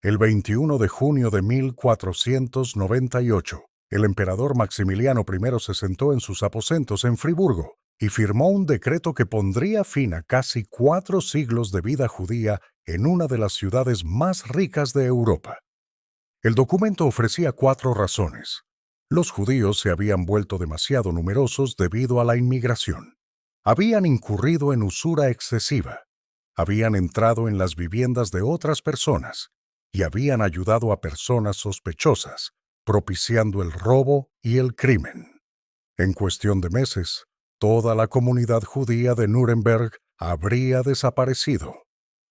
El 21 de junio de 1498, el emperador Maximiliano I se sentó en sus aposentos en Friburgo y firmó un decreto que pondría fin a casi 4 siglos de vida judía en una de las ciudades más ricas de Europa. El documento ofrecía 4 razones. Los judíos se habían vuelto demasiado numerosos debido a la inmigración. Habían incurrido en usura excesiva. Habían entrado en las viviendas de otras personas y habían ayudado a personas sospechosas, propiciando el robo y el crimen. En cuestión de meses, toda la comunidad judía de Nuremberg habría desaparecido.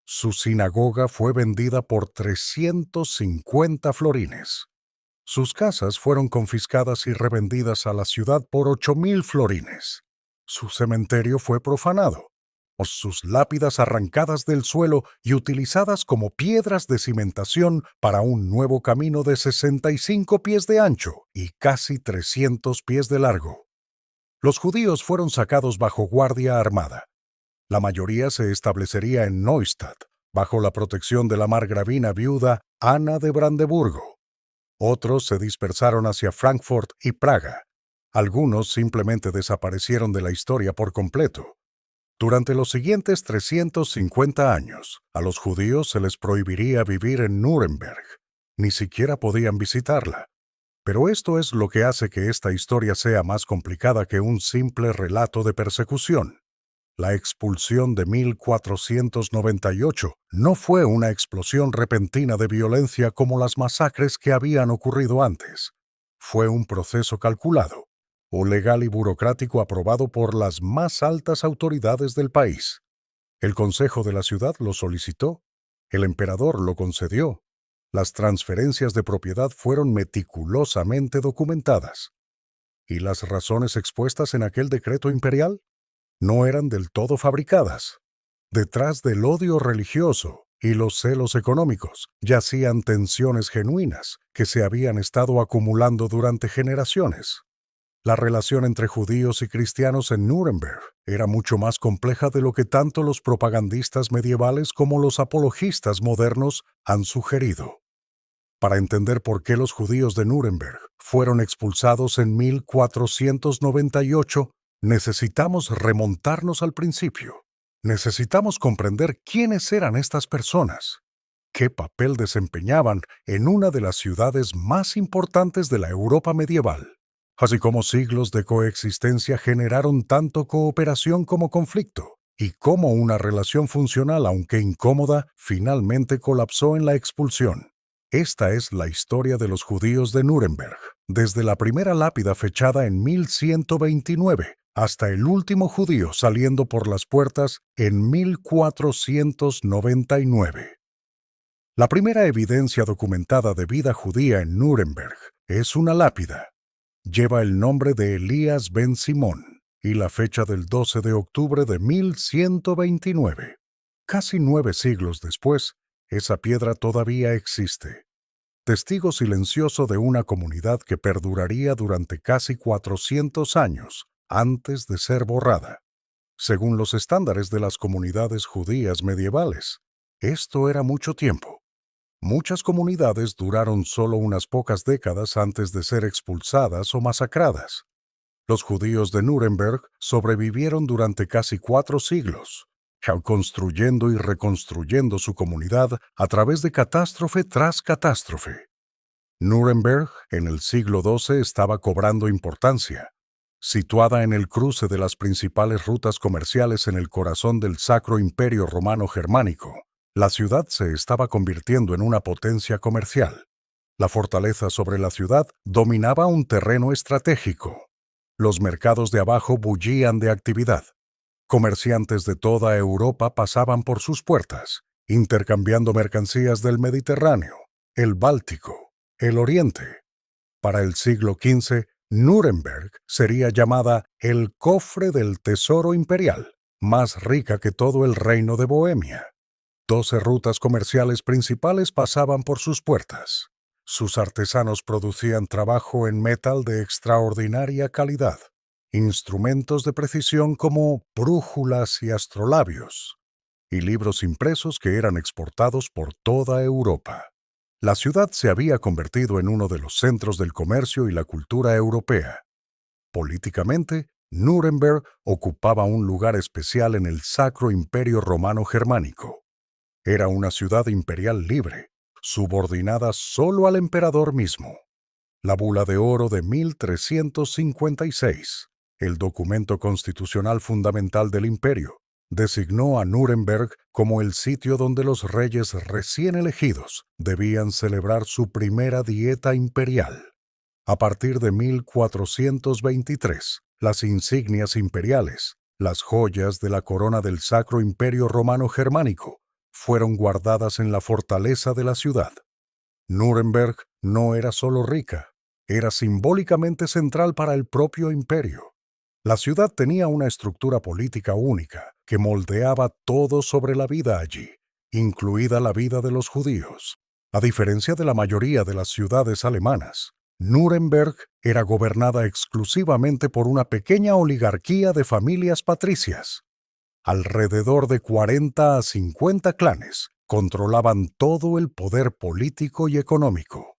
Su sinagoga fue vendida por 350 florines. Sus casas fueron confiscadas y revendidas a la ciudad por 8.000 florines. Su cementerio fue profanado, o sus lápidas arrancadas del suelo y utilizadas como piedras de cimentación para un nuevo camino de 65 pies de ancho y casi 300 pies de largo. Los judíos fueron sacados bajo guardia armada. La mayoría se establecería en Neustadt, bajo la protección de la margravina viuda Ana de Brandeburgo. Otros se dispersaron hacia Frankfurt y Praga. Algunos simplemente desaparecieron de la historia por completo. Durante los siguientes 350 años, a los judíos se les prohibiría vivir en Nuremberg. Ni siquiera podían visitarla. Pero esto es lo que hace que esta historia sea más complicada que un simple relato de persecución. La expulsión de 1498 no fue una explosión repentina de violencia como las masacres que habían ocurrido antes. Fue un proceso calculado, o legal y burocrático aprobado por las más altas autoridades del país. El Consejo de la ciudad lo solicitó, el emperador lo concedió. Las transferencias de propiedad fueron meticulosamente documentadas. ¿Y las razones expuestas en aquel decreto imperial? No eran del todo fabricadas. Detrás del odio religioso y los celos económicos yacían tensiones genuinas que se habían estado acumulando durante generaciones. La relación entre judíos y cristianos en Nuremberg era mucho más compleja de lo que tanto los propagandistas medievales como los apologistas modernos han sugerido. Para entender por qué los judíos de Nuremberg fueron expulsados en 1498, necesitamos remontarnos al principio. Necesitamos comprender quiénes eran estas personas, qué papel desempeñaban en una de las ciudades más importantes de la Europa medieval, así como siglos de coexistencia generaron tanto cooperación como conflicto, y cómo una relación funcional, aunque incómoda, finalmente colapsó en la expulsión. Esta es la historia de los judíos de Nuremberg, desde la primera lápida fechada en 1129 hasta el último judío saliendo por las puertas en 1499. La primera evidencia documentada de vida judía en Nuremberg es una lápida. Lleva el nombre de Elías ben Simón y la fecha del 12 de octubre de 1129. Casi 9 siglos después, esa piedra todavía existe. Testigo silencioso de una comunidad que perduraría durante casi 400 años antes de ser borrada. Según los estándares de las comunidades judías medievales, esto era mucho tiempo. Muchas comunidades duraron solo unas pocas décadas antes de ser expulsadas o masacradas. Los judíos de Nuremberg sobrevivieron durante casi 4 siglos, construyendo y reconstruyendo su comunidad a través de catástrofe tras catástrofe. Nuremberg, en el siglo XII, estaba cobrando importancia. Situada en el cruce de las principales rutas comerciales en el corazón del Sacro Imperio Romano Germánico, la ciudad se estaba convirtiendo en una potencia comercial. La fortaleza sobre la ciudad dominaba un terreno estratégico. Los mercados de abajo bullían de actividad. Comerciantes de toda Europa pasaban por sus puertas, intercambiando mercancías del Mediterráneo, el Báltico, el Oriente. Para el siglo XV, Nuremberg sería llamada el cofre del tesoro imperial, más rica que todo el reino de Bohemia. 12 rutas comerciales principales pasaban por sus puertas. Sus artesanos producían trabajo en metal de extraordinaria calidad, instrumentos de precisión como brújulas y astrolabios, y libros impresos que eran exportados por toda Europa. La ciudad se había convertido en uno de los centros del comercio y la cultura europea. Políticamente, Nuremberg ocupaba un lugar especial en el Sacro Imperio Romano Germánico. Era una ciudad imperial libre, subordinada solo al emperador mismo. La Bula de Oro de 1356, el documento constitucional fundamental del imperio, designó a Nuremberg como el sitio donde los reyes recién elegidos debían celebrar su primera dieta imperial. A partir de 1423, las insignias imperiales, las joyas de la corona del Sacro Imperio Romano Germánico, fueron guardadas en la fortaleza de la ciudad. Nuremberg no era solo rica, era simbólicamente central para el propio imperio. La ciudad tenía una estructura política única que moldeaba todo sobre la vida allí, incluida la vida de los judíos. A diferencia de la mayoría de las ciudades alemanas, Nuremberg era gobernada exclusivamente por una pequeña oligarquía de familias patricias. Alrededor de 40 a 50 clanes controlaban todo el poder político y económico.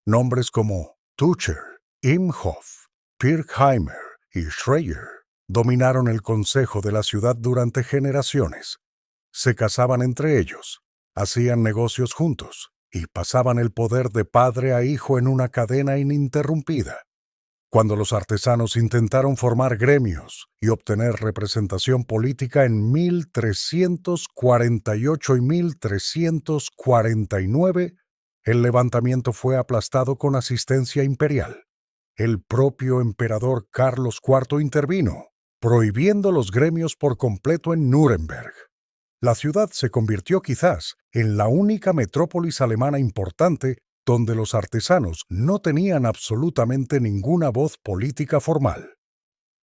Nombres como Tucher, Imhoff, Pirkheimer y Schreier dominaron el consejo de la ciudad durante generaciones. Se casaban entre ellos, hacían negocios juntos y pasaban el poder de padre a hijo en una cadena ininterrumpida. Cuando los artesanos intentaron formar gremios y obtener representación política en 1348 y 1349, el levantamiento fue aplastado con asistencia imperial. El propio emperador Carlos IV intervino, prohibiendo los gremios por completo en Nuremberg. La ciudad se convirtió quizás en la única metrópolis alemana importante donde los artesanos no tenían absolutamente ninguna voz política formal.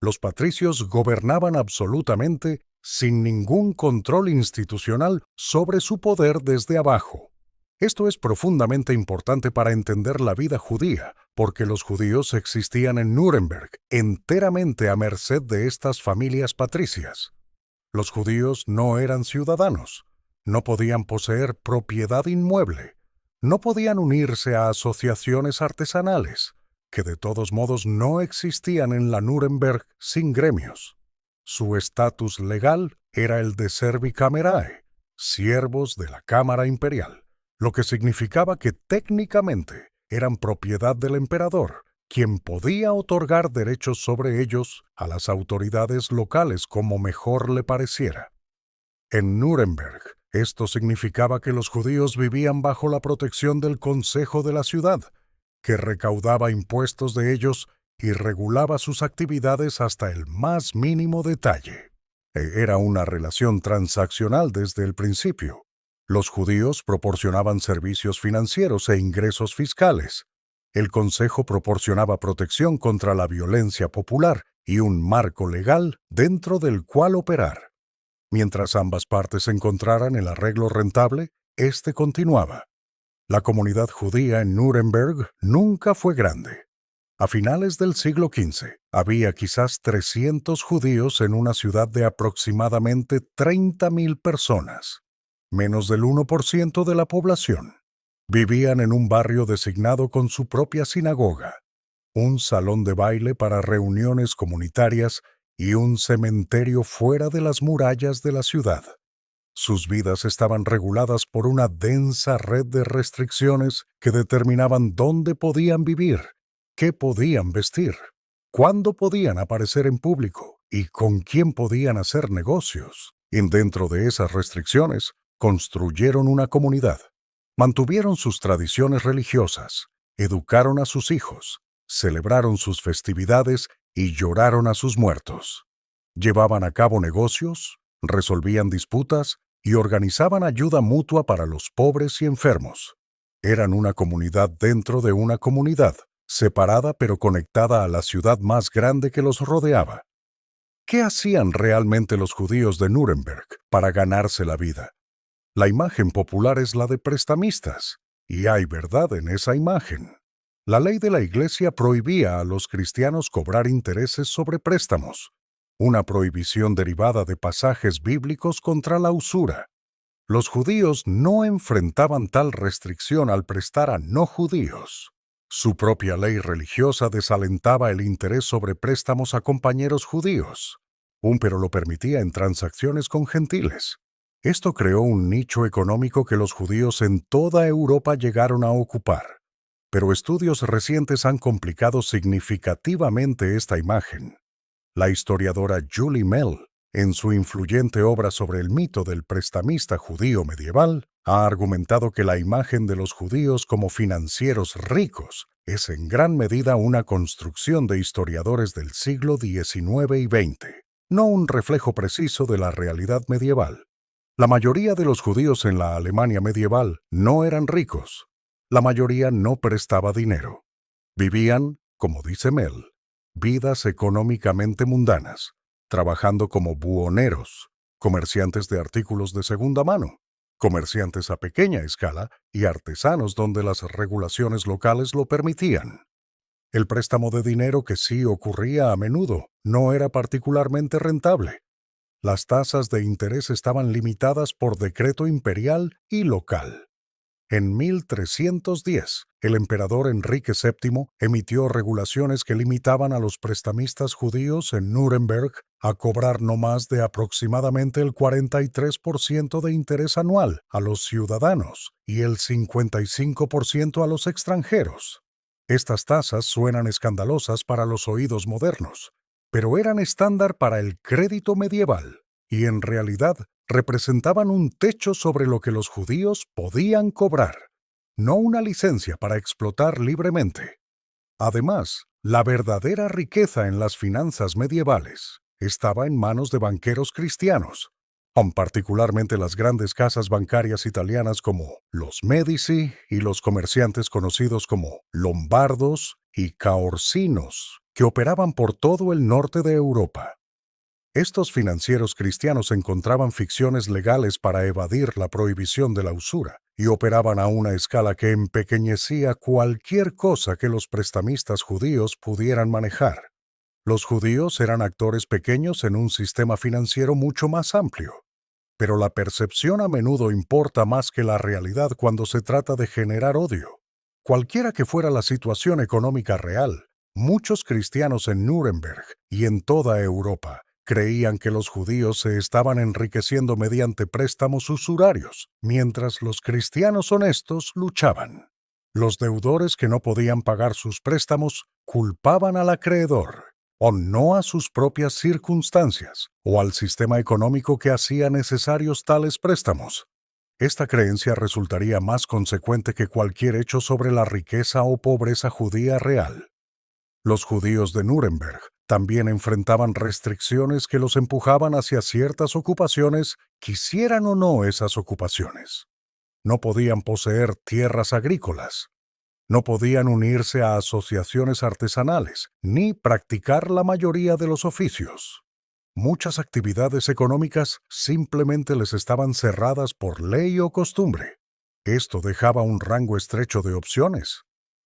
Los patricios gobernaban absolutamente sin ningún control institucional sobre su poder desde abajo. Esto es profundamente importante para entender la vida judía, porque los judíos existían en Nuremberg enteramente a merced de estas familias patricias. Los judíos no eran ciudadanos, no podían poseer propiedad inmueble, no podían unirse a asociaciones artesanales, que de todos modos no existían en la Nuremberg sin gremios. Su estatus legal era el de servicamerae, siervos de la Cámara Imperial, lo que significaba que técnicamente eran propiedad del emperador, quien podía otorgar derechos sobre ellos a las autoridades locales como mejor le pareciera. En Nuremberg, esto significaba que los judíos vivían bajo la protección del Consejo de la ciudad, que recaudaba impuestos de ellos y regulaba sus actividades hasta el más mínimo detalle. Era una relación transaccional desde el principio. Los judíos proporcionaban servicios financieros e ingresos fiscales. El Consejo proporcionaba protección contra la violencia popular y un marco legal dentro del cual operar. Mientras ambas partes encontraran el arreglo rentable, este continuaba. La comunidad judía en Nuremberg nunca fue grande. A finales del siglo XV, había quizás 300 judíos en una ciudad de aproximadamente 30.000 personas, menos del 1% de la población. Vivían en un barrio designado con su propia sinagoga, un salón de baile para reuniones comunitarias y un cementerio fuera de las murallas de la ciudad. Sus vidas estaban reguladas por una densa red de restricciones que determinaban dónde podían vivir, qué podían vestir, cuándo podían aparecer en público y con quién podían hacer negocios. Y dentro de esas restricciones, construyeron una comunidad. Mantuvieron sus tradiciones religiosas, educaron a sus hijos, celebraron sus festividades y lloraron a sus muertos. Llevaban a cabo negocios, resolvían disputas y organizaban ayuda mutua para los pobres y enfermos. Eran una comunidad dentro de una comunidad, separada pero conectada a la ciudad más grande que los rodeaba. ¿Qué hacían realmente los judíos de Nuremberg para ganarse la vida? La imagen popular es la de prestamistas, y hay verdad en esa imagen. La ley de la Iglesia prohibía a los cristianos cobrar intereses sobre préstamos, una prohibición derivada de pasajes bíblicos contra la usura. Los judíos no enfrentaban tal restricción al prestar a no judíos. Su propia ley religiosa desalentaba el interés sobre préstamos a compañeros judíos, pero lo permitía en transacciones con gentiles. Esto creó un nicho económico que los judíos en toda Europa llegaron a ocupar. Pero estudios recientes han complicado significativamente esta imagen. La historiadora Julie Mell, en su influyente obra sobre el mito del prestamista judío medieval, ha argumentado que la imagen de los judíos como financieros ricos es en gran medida una construcción de historiadores del siglo XIX y XX, no un reflejo preciso de la realidad medieval. La mayoría de los judíos en la Alemania medieval no eran ricos. La mayoría no prestaba dinero. Vivían, como dice Mell, vidas económicamente mundanas, trabajando como buhoneros, comerciantes de artículos de segunda mano, comerciantes a pequeña escala y artesanos donde las regulaciones locales lo permitían. El préstamo de dinero, que sí ocurría a menudo, no era particularmente rentable. Las tasas de interés estaban limitadas por decreto imperial y local. En 1310, el emperador Enrique VII emitió regulaciones que limitaban a los prestamistas judíos en Nuremberg a cobrar no más de aproximadamente el 43% de interés anual a los ciudadanos y el 55% a los extranjeros. Estas tasas suenan escandalosas para los oídos modernos, pero eran estándar para el crédito medieval y en realidad representaban un techo sobre lo que los judíos podían cobrar, no una licencia para explotar libremente. Además, la verdadera riqueza en las finanzas medievales estaba en manos de banqueros cristianos, particularmente las grandes casas bancarias italianas como los Medici y los comerciantes conocidos como lombardos y caorsinos, que operaban por todo el norte de Europa. Estos financieros cristianos encontraban ficciones legales para evadir la prohibición de la usura y operaban a una escala que empequeñecía cualquier cosa que los prestamistas judíos pudieran manejar. Los judíos eran actores pequeños en un sistema financiero mucho más amplio, pero la percepción a menudo importa más que la realidad cuando se trata de generar odio. Cualquiera que fuera la situación económica real, muchos cristianos en Nuremberg y en toda Europa creían que los judíos se estaban enriqueciendo mediante préstamos usurarios, mientras los cristianos honestos luchaban. Los deudores que no podían pagar sus préstamos culpaban al acreedor, o no a sus propias circunstancias, o al sistema económico que hacía necesarios tales préstamos. Esta creencia resultaría más consecuente que cualquier hecho sobre la riqueza o pobreza judía real. Los judíos de Nuremberg también enfrentaban restricciones que los empujaban hacia ciertas ocupaciones, quisieran o no esas ocupaciones. No podían poseer tierras agrícolas, no podían unirse a asociaciones artesanales, ni practicar la mayoría de los oficios. Muchas actividades económicas simplemente les estaban cerradas por ley o costumbre. Esto dejaba un rango estrecho de opciones: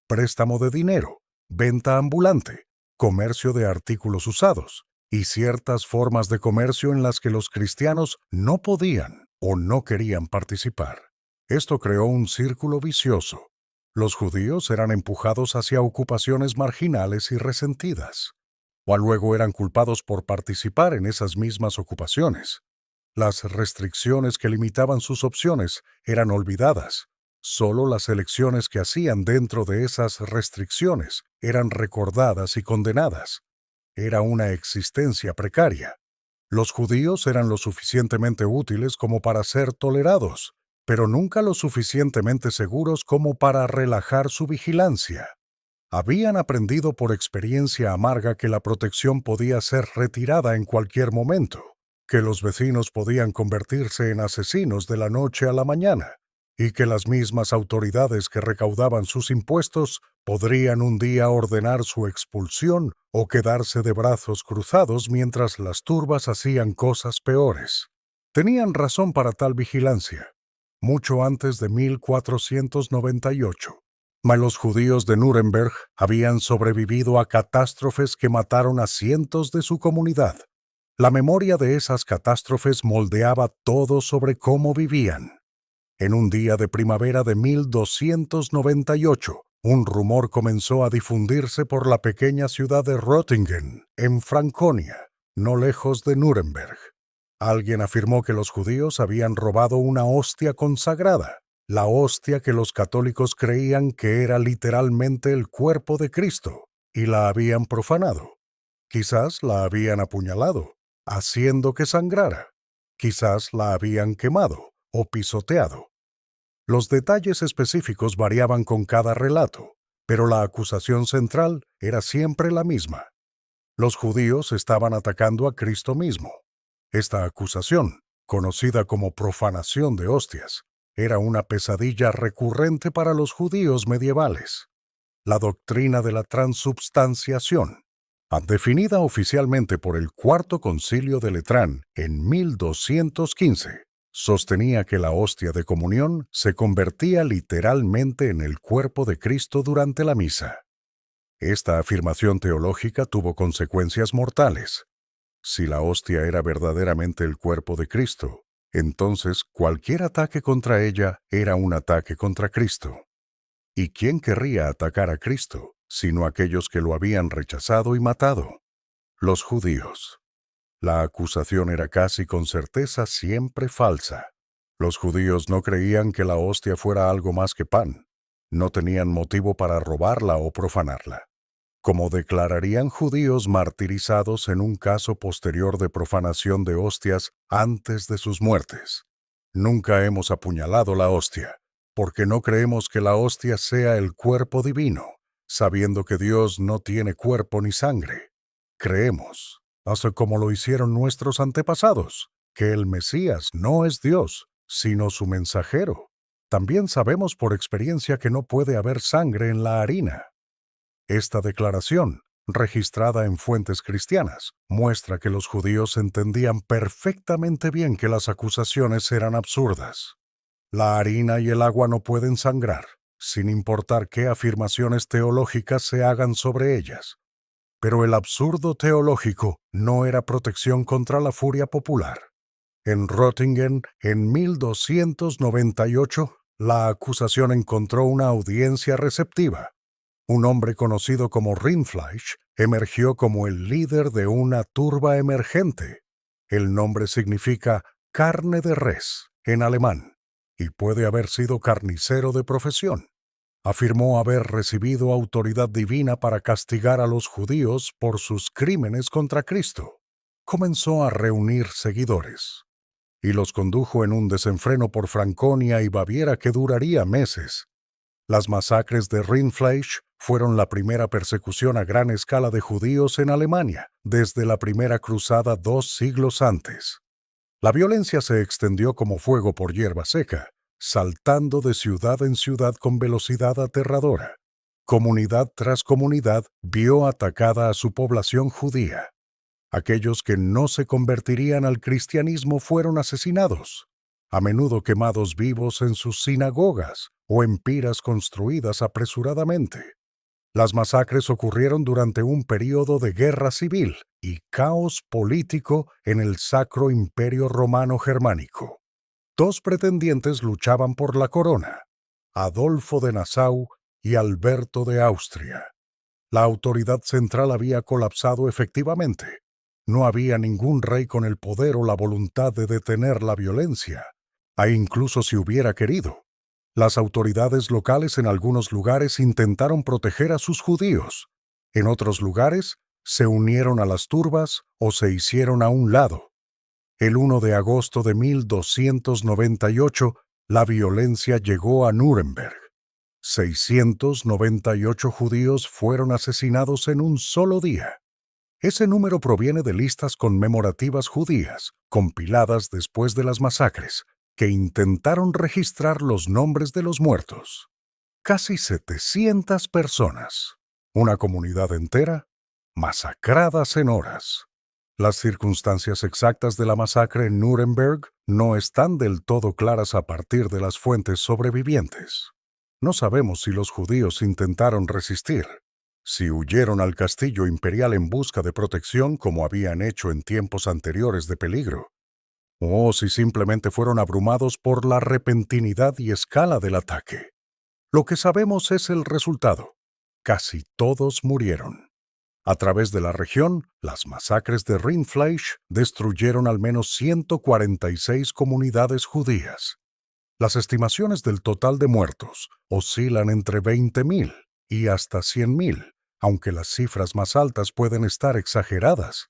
préstamo de dinero, venta ambulante, comercio de artículos usados, y ciertas formas de comercio en las que los cristianos no podían o no querían participar. Esto creó un círculo vicioso. Los judíos eran empujados hacia ocupaciones marginales y resentidas, o luego eran culpados por participar en esas mismas ocupaciones. Las restricciones que limitaban sus opciones eran olvidadas. Solo las elecciones que hacían dentro de esas restricciones eran recordadas y condenadas. Era una existencia precaria. Los judíos eran lo suficientemente útiles como para ser tolerados, pero nunca lo suficientemente seguros como para relajar su vigilancia. Habían aprendido por experiencia amarga que la protección podía ser retirada en cualquier momento, que los vecinos podían convertirse en asesinos de la noche a la mañana, y que las mismas autoridades que recaudaban sus impuestos podrían un día ordenar su expulsión o quedarse de brazos cruzados mientras las turbas hacían cosas peores. Tenían razón para tal vigilancia, mucho antes de 1498. Mas los judíos de Nuremberg habían sobrevivido a catástrofes que mataron a cientos de su comunidad. La memoria de esas catástrofes moldeaba todo sobre cómo vivían. En un día de primavera de 1298, un rumor comenzó a difundirse por la pequeña ciudad de Röttingen, en Franconia, no lejos de Nuremberg. Alguien afirmó que los judíos habían robado una hostia consagrada, la hostia que los católicos creían que era literalmente el cuerpo de Cristo, y la habían profanado. Quizás la habían apuñalado, haciendo que sangrara. Quizás la habían quemado o pisoteado. Los detalles específicos variaban con cada relato, pero la acusación central era siempre la misma. Los judíos estaban atacando a Cristo mismo. Esta acusación, conocida como profanación de hostias, era una pesadilla recurrente para los judíos medievales. La doctrina de la transubstanciación, definida oficialmente por el Cuarto Concilio de Letrán en 1215, sostenía que la hostia de comunión se convertía literalmente en el cuerpo de Cristo durante la misa. Esta afirmación teológica tuvo consecuencias mortales. Si la hostia era verdaderamente el cuerpo de Cristo, entonces cualquier ataque contra ella era un ataque contra Cristo. ¿Y quién querría atacar a Cristo, sino aquellos que lo habían rechazado y matado? Los judíos. La acusación era casi con certeza siempre falsa. Los judíos no creían que la hostia fuera algo más que pan. No tenían motivo para robarla o profanarla. Como declararían judíos martirizados en un caso posterior de profanación de hostias antes de sus muertes. Nunca hemos apuñalado la hostia, porque no creemos que la hostia sea el cuerpo divino, sabiendo que Dios no tiene cuerpo ni sangre. Creemos, así como lo hicieron nuestros antepasados, que el Mesías no es Dios, sino su mensajero. También sabemos por experiencia que no puede haber sangre en la harina. Esta declaración, registrada en fuentes cristianas, muestra que los judíos entendían perfectamente bien que las acusaciones eran absurdas. La harina y el agua no pueden sangrar, sin importar qué afirmaciones teológicas se hagan sobre ellas. Pero el absurdo teológico no era protección contra la furia popular. En Röttingen, en 1298, la acusación encontró una audiencia receptiva. Un hombre conocido como Rindfleisch emergió como el líder de una turba emergente. El nombre significa carne de res en alemán, y puede haber sido carnicero de profesión. Afirmó haber recibido autoridad divina para castigar a los judíos por sus crímenes contra Cristo. Comenzó a reunir seguidores, y los condujo en un desenfreno por Franconia y Baviera que duraría meses. Las masacres de Rindfleisch fueron la primera persecución a gran escala de judíos en Alemania, desde la primera cruzada 2 siglos antes. La violencia se extendió como fuego por hierba seca, saltando de ciudad en ciudad con velocidad aterradora. Comunidad tras comunidad vio atacada a su población judía. Aquellos que no se convertirían al cristianismo fueron asesinados, a menudo quemados vivos en sus sinagogas o en piras construidas apresuradamente. Las masacres ocurrieron durante un período de guerra civil y caos político en el Sacro Imperio Romano Germánico. 2 pretendientes luchaban por la corona, Adolfo de Nassau y Alberto de Austria. La autoridad central había colapsado efectivamente. No había ningún rey con el poder o la voluntad de detener la violencia, incluso si hubiera querido. Las autoridades locales en algunos lugares intentaron proteger a sus judíos. En otros lugares, se unieron a las turbas o se hicieron a un lado. El 1 de agosto de 1298, la violencia llegó a Nuremberg. 698 judíos fueron asesinados en un solo día. Ese número proviene de listas conmemorativas judías, compiladas después de las masacres, que intentaron registrar los nombres de los muertos. Casi 700 personas, una comunidad entera, masacradas en horas. Las circunstancias exactas de la masacre en Nuremberg no están del todo claras a partir de las fuentes sobrevivientes. No sabemos si los judíos intentaron resistir. Si huyeron al castillo imperial en busca de protección como habían hecho en tiempos anteriores de peligro, o si simplemente fueron abrumados por la repentinidad y escala del ataque. Lo que sabemos es el resultado. Casi todos murieron. A través de la región, las masacres de Rindfleisch destruyeron al menos 146 comunidades judías. Las estimaciones del total de muertos oscilan entre 20.000 y hasta 100.000, aunque las cifras más altas pueden estar exageradas.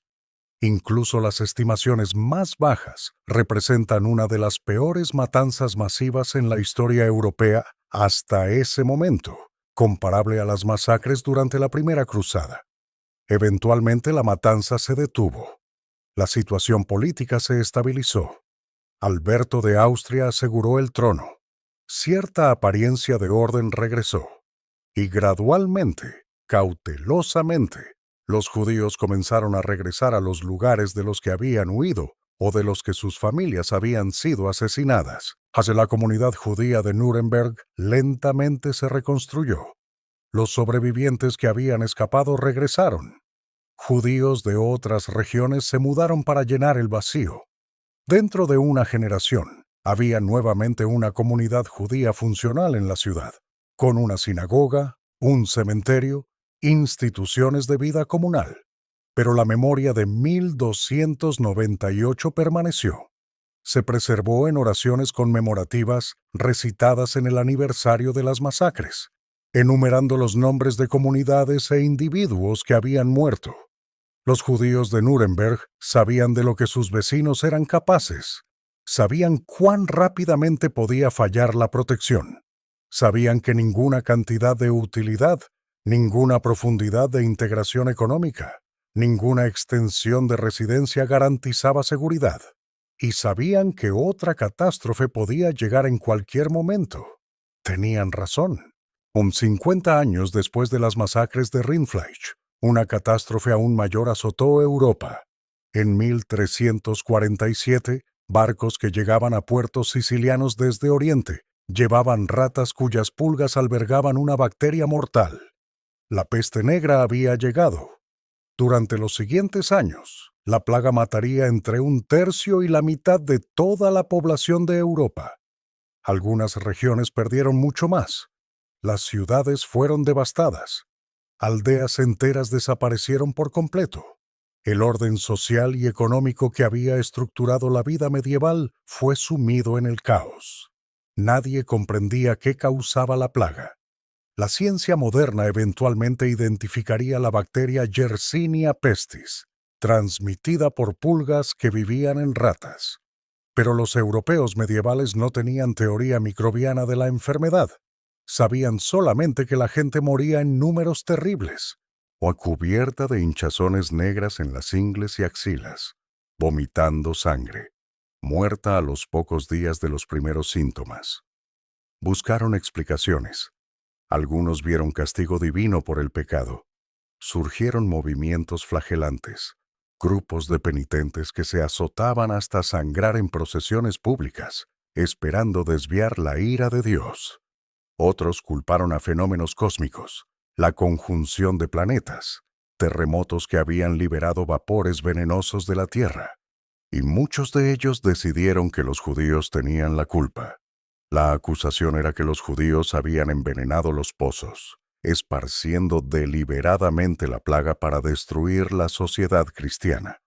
Incluso las estimaciones más bajas representan una de las peores matanzas masivas en la historia europea hasta ese momento, comparable a las masacres durante la Primera Cruzada. Eventualmente la matanza se detuvo. La situación política se estabilizó. Alberto de Austria aseguró el trono. Cierta apariencia de orden regresó. Y gradualmente, cautelosamente, los judíos comenzaron a regresar a los lugares de los que habían huido o de los que sus familias habían sido asesinadas. Hacia la comunidad judía de Nuremberg lentamente se reconstruyó. Los sobrevivientes que habían escapado regresaron. Judíos de otras regiones se mudaron para llenar el vacío. Dentro de una generación, había nuevamente una comunidad judía funcional en la ciudad, con una sinagoga, un cementerio, instituciones de vida comunal. Pero la memoria de 1298 permaneció. Se preservó en oraciones conmemorativas recitadas en el aniversario de las masacres, enumerando los nombres de comunidades e individuos que habían muerto. Los judíos de Nuremberg sabían de lo que sus vecinos eran capaces. Sabían cuán rápidamente podía fallar la protección. Sabían que ninguna cantidad de utilidad, ninguna profundidad de integración económica, ninguna extensión de residencia garantizaba seguridad. Y sabían que otra catástrofe podía llegar en cualquier momento. Tenían razón. 50 años después de las masacres de Rindfleisch, una catástrofe aún mayor azotó Europa. En 1347, barcos que llegaban a puertos sicilianos desde Oriente llevaban ratas cuyas pulgas albergaban una bacteria mortal. La peste negra había llegado. Durante los siguientes años, la plaga mataría entre un tercio y la mitad de toda la población de Europa. Algunas regiones perdieron mucho más. Las ciudades fueron devastadas. Aldeas enteras desaparecieron por completo. El orden social y económico que había estructurado la vida medieval fue sumido en el caos. Nadie comprendía qué causaba la plaga. La ciencia moderna eventualmente identificaría la bacteria Yersinia pestis, transmitida por pulgas que vivían en ratas. Pero los europeos medievales no tenían teoría microbiana de la enfermedad. Sabían solamente que la gente moría en números terribles, o cubierta de hinchazones negras en las ingles y axilas, vomitando sangre, muerta a los pocos días de los primeros síntomas. Buscaron explicaciones. Algunos vieron castigo divino por el pecado. Surgieron movimientos flagelantes, grupos de penitentes que se azotaban hasta sangrar en procesiones públicas, esperando desviar la ira de Dios. Otros culparon a fenómenos cósmicos, la conjunción de planetas, terremotos que habían liberado vapores venenosos de la Tierra, y muchos de ellos decidieron que los judíos tenían la culpa. La acusación era que los judíos habían envenenado los pozos, esparciendo deliberadamente la plaga para destruir la sociedad cristiana.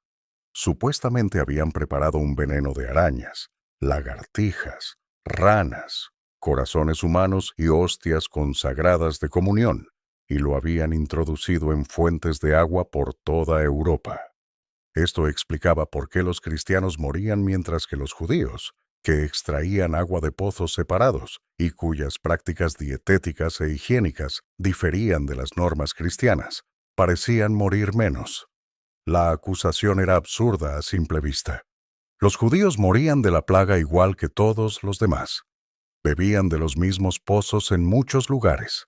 Supuestamente habían preparado un veneno de arañas, lagartijas, ranas, corazones humanos y hostias consagradas de comunión, y lo habían introducido en fuentes de agua por toda Europa. Esto explicaba por qué los cristianos morían mientras que los judíos, que extraían agua de pozos separados y cuyas prácticas dietéticas e higiénicas diferían de las normas cristianas, parecían morir menos. La acusación era absurda a simple vista. Los judíos morían de la plaga igual que todos los demás. Bebían de los mismos pozos en muchos lugares.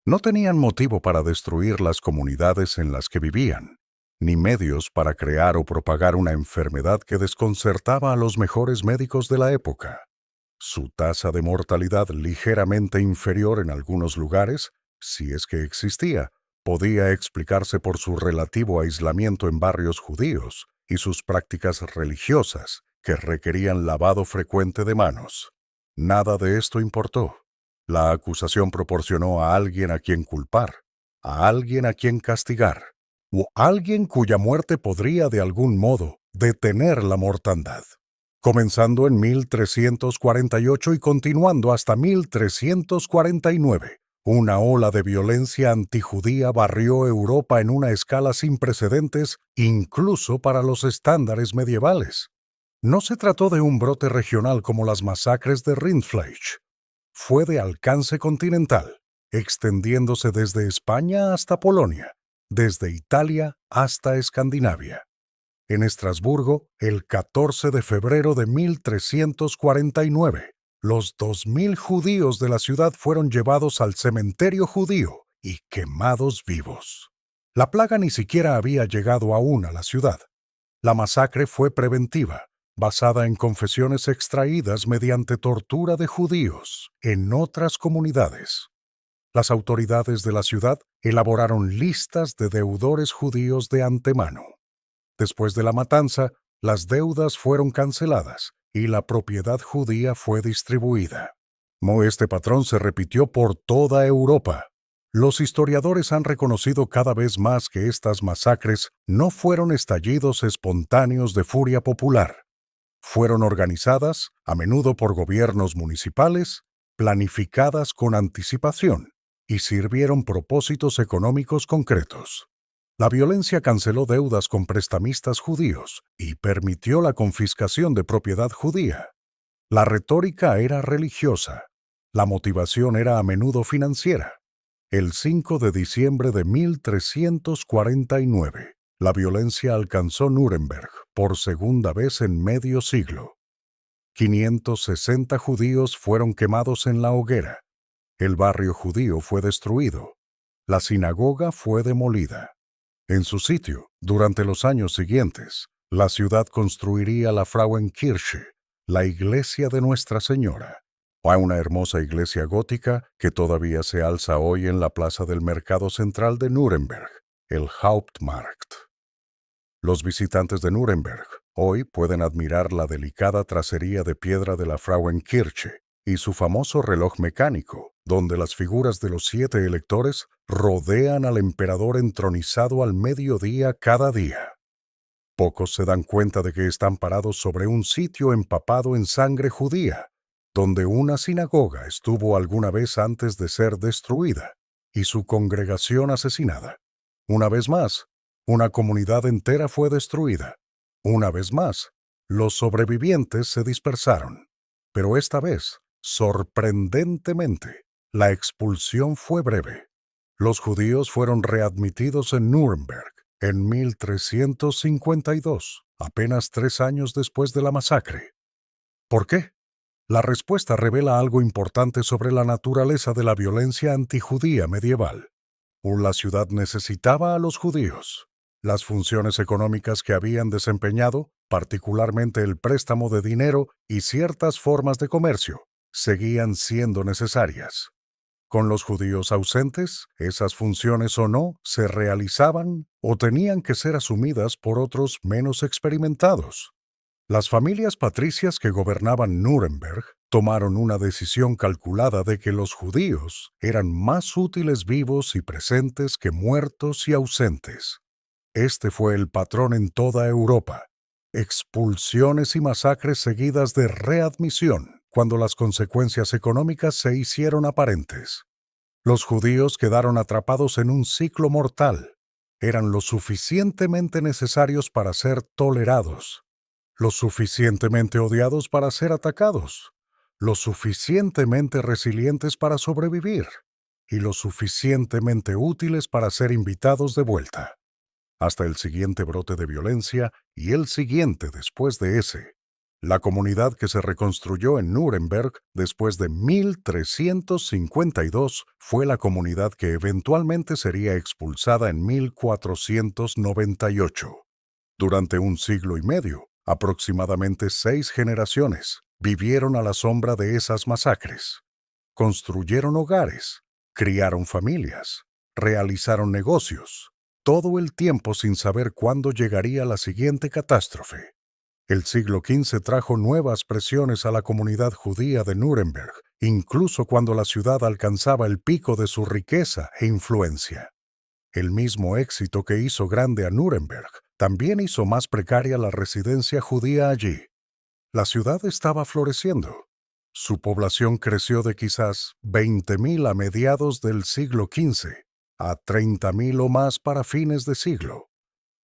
No tenían motivo para destruir las comunidades en las que vivían, ni medios para crear o propagar una enfermedad que desconcertaba a los mejores médicos de la época. Su tasa de mortalidad ligeramente inferior en algunos lugares, si es que existía, podía explicarse por su relativo aislamiento en barrios judíos y sus prácticas religiosas que requerían lavado frecuente de manos. Nada de esto importó. La acusación proporcionó a alguien a quien culpar, a alguien a quien castigar, o alguien cuya muerte podría de algún modo detener la mortandad. Comenzando en 1348 y continuando hasta 1349, una ola de violencia antijudía barrió Europa en una escala sin precedentes, incluso para los estándares medievales. No se trató de un brote regional como las masacres de Rindfleisch. Fue de alcance continental, extendiéndose desde España hasta Polonia, desde Italia hasta Escandinavia. En Estrasburgo, el 14 de febrero de 1349, los 2000 judíos de la ciudad fueron llevados al cementerio judío y quemados vivos. La plaga ni siquiera había llegado aún a la ciudad. La masacre fue preventiva, basada en confesiones extraídas mediante tortura de judíos en otras comunidades. Las autoridades de la ciudad elaboraron listas de deudores judíos de antemano. Después de la matanza, las deudas fueron canceladas y la propiedad judía fue distribuida. Este patrón se repitió por toda Europa. Los historiadores han reconocido cada vez más que estas masacres no fueron estallidos espontáneos de furia popular. Fueron organizadas, a menudo por gobiernos municipales, planificadas con anticipación y sirvieron propósitos económicos concretos. La violencia canceló deudas con prestamistas judíos y permitió la confiscación de propiedad judía. La retórica era religiosa. La motivación era a menudo financiera. El 5 de diciembre de 1349, la violencia alcanzó Nuremberg por segunda vez en medio siglo. 560 judíos fueron quemados en la hoguera. El barrio judío fue destruido. La sinagoga fue demolida. En su sitio, durante los años siguientes, la ciudad construiría la Frauenkirche, la iglesia de Nuestra Señora, una hermosa iglesia gótica que todavía se alza hoy en la plaza del mercado central de Nuremberg, el Hauptmarkt. Los visitantes de Nuremberg hoy pueden admirar la delicada tracería de piedra de la Frauenkirche y su famoso reloj mecánico, donde las figuras de los 7 electores rodean al emperador entronizado al mediodía cada día. Pocos se dan cuenta de que están parados sobre un sitio empapado en sangre judía, donde una sinagoga estuvo alguna vez antes de ser destruida y su congregación asesinada. Una vez más, una comunidad entera fue destruida. Una vez más, los sobrevivientes se dispersaron. Pero esta vez, sorprendentemente, la expulsión fue breve. Los judíos fueron readmitidos en Nuremberg en 1352, apenas 3 años después de la masacre. ¿Por qué? La respuesta revela algo importante sobre la naturaleza de la violencia antijudía medieval. La ciudad necesitaba a los judíos. Las funciones económicas que habían desempeñado, particularmente el préstamo de dinero y ciertas formas de comercio, seguían siendo necesarias. Con los judíos ausentes, esas funciones o no se realizaban o tenían que ser asumidas por otros menos experimentados. Las familias patricias que gobernaban Nuremberg tomaron una decisión calculada de que los judíos eran más útiles vivos y presentes que muertos y ausentes. Este fue el patrón en toda Europa: expulsiones y masacres seguidas de readmisión cuando las consecuencias económicas se hicieron aparentes. Los judíos quedaron atrapados en un ciclo mortal. Eran lo suficientemente necesarios para ser tolerados, lo suficientemente odiados para ser atacados, lo suficientemente resilientes para sobrevivir y lo suficientemente útiles para ser invitados de vuelta. Hasta el siguiente brote de violencia y el siguiente después de ese. La comunidad que se reconstruyó en Nuremberg después de 1352 fue la comunidad que eventualmente sería expulsada en 1498. Durante un siglo y medio, aproximadamente 6 generaciones vivieron a la sombra de esas masacres. Construyeron hogares, criaron familias, realizaron negocios, todo el tiempo sin saber cuándo llegaría la siguiente catástrofe. El siglo XV trajo nuevas presiones a la comunidad judía de Nuremberg, incluso cuando la ciudad alcanzaba el pico de su riqueza e influencia. El mismo éxito que hizo grande a Nuremberg también hizo más precaria la residencia judía allí. La ciudad estaba floreciendo. Su población creció de quizás 20.000 a mediados del siglo XV a 30.000 o más para fines de siglo.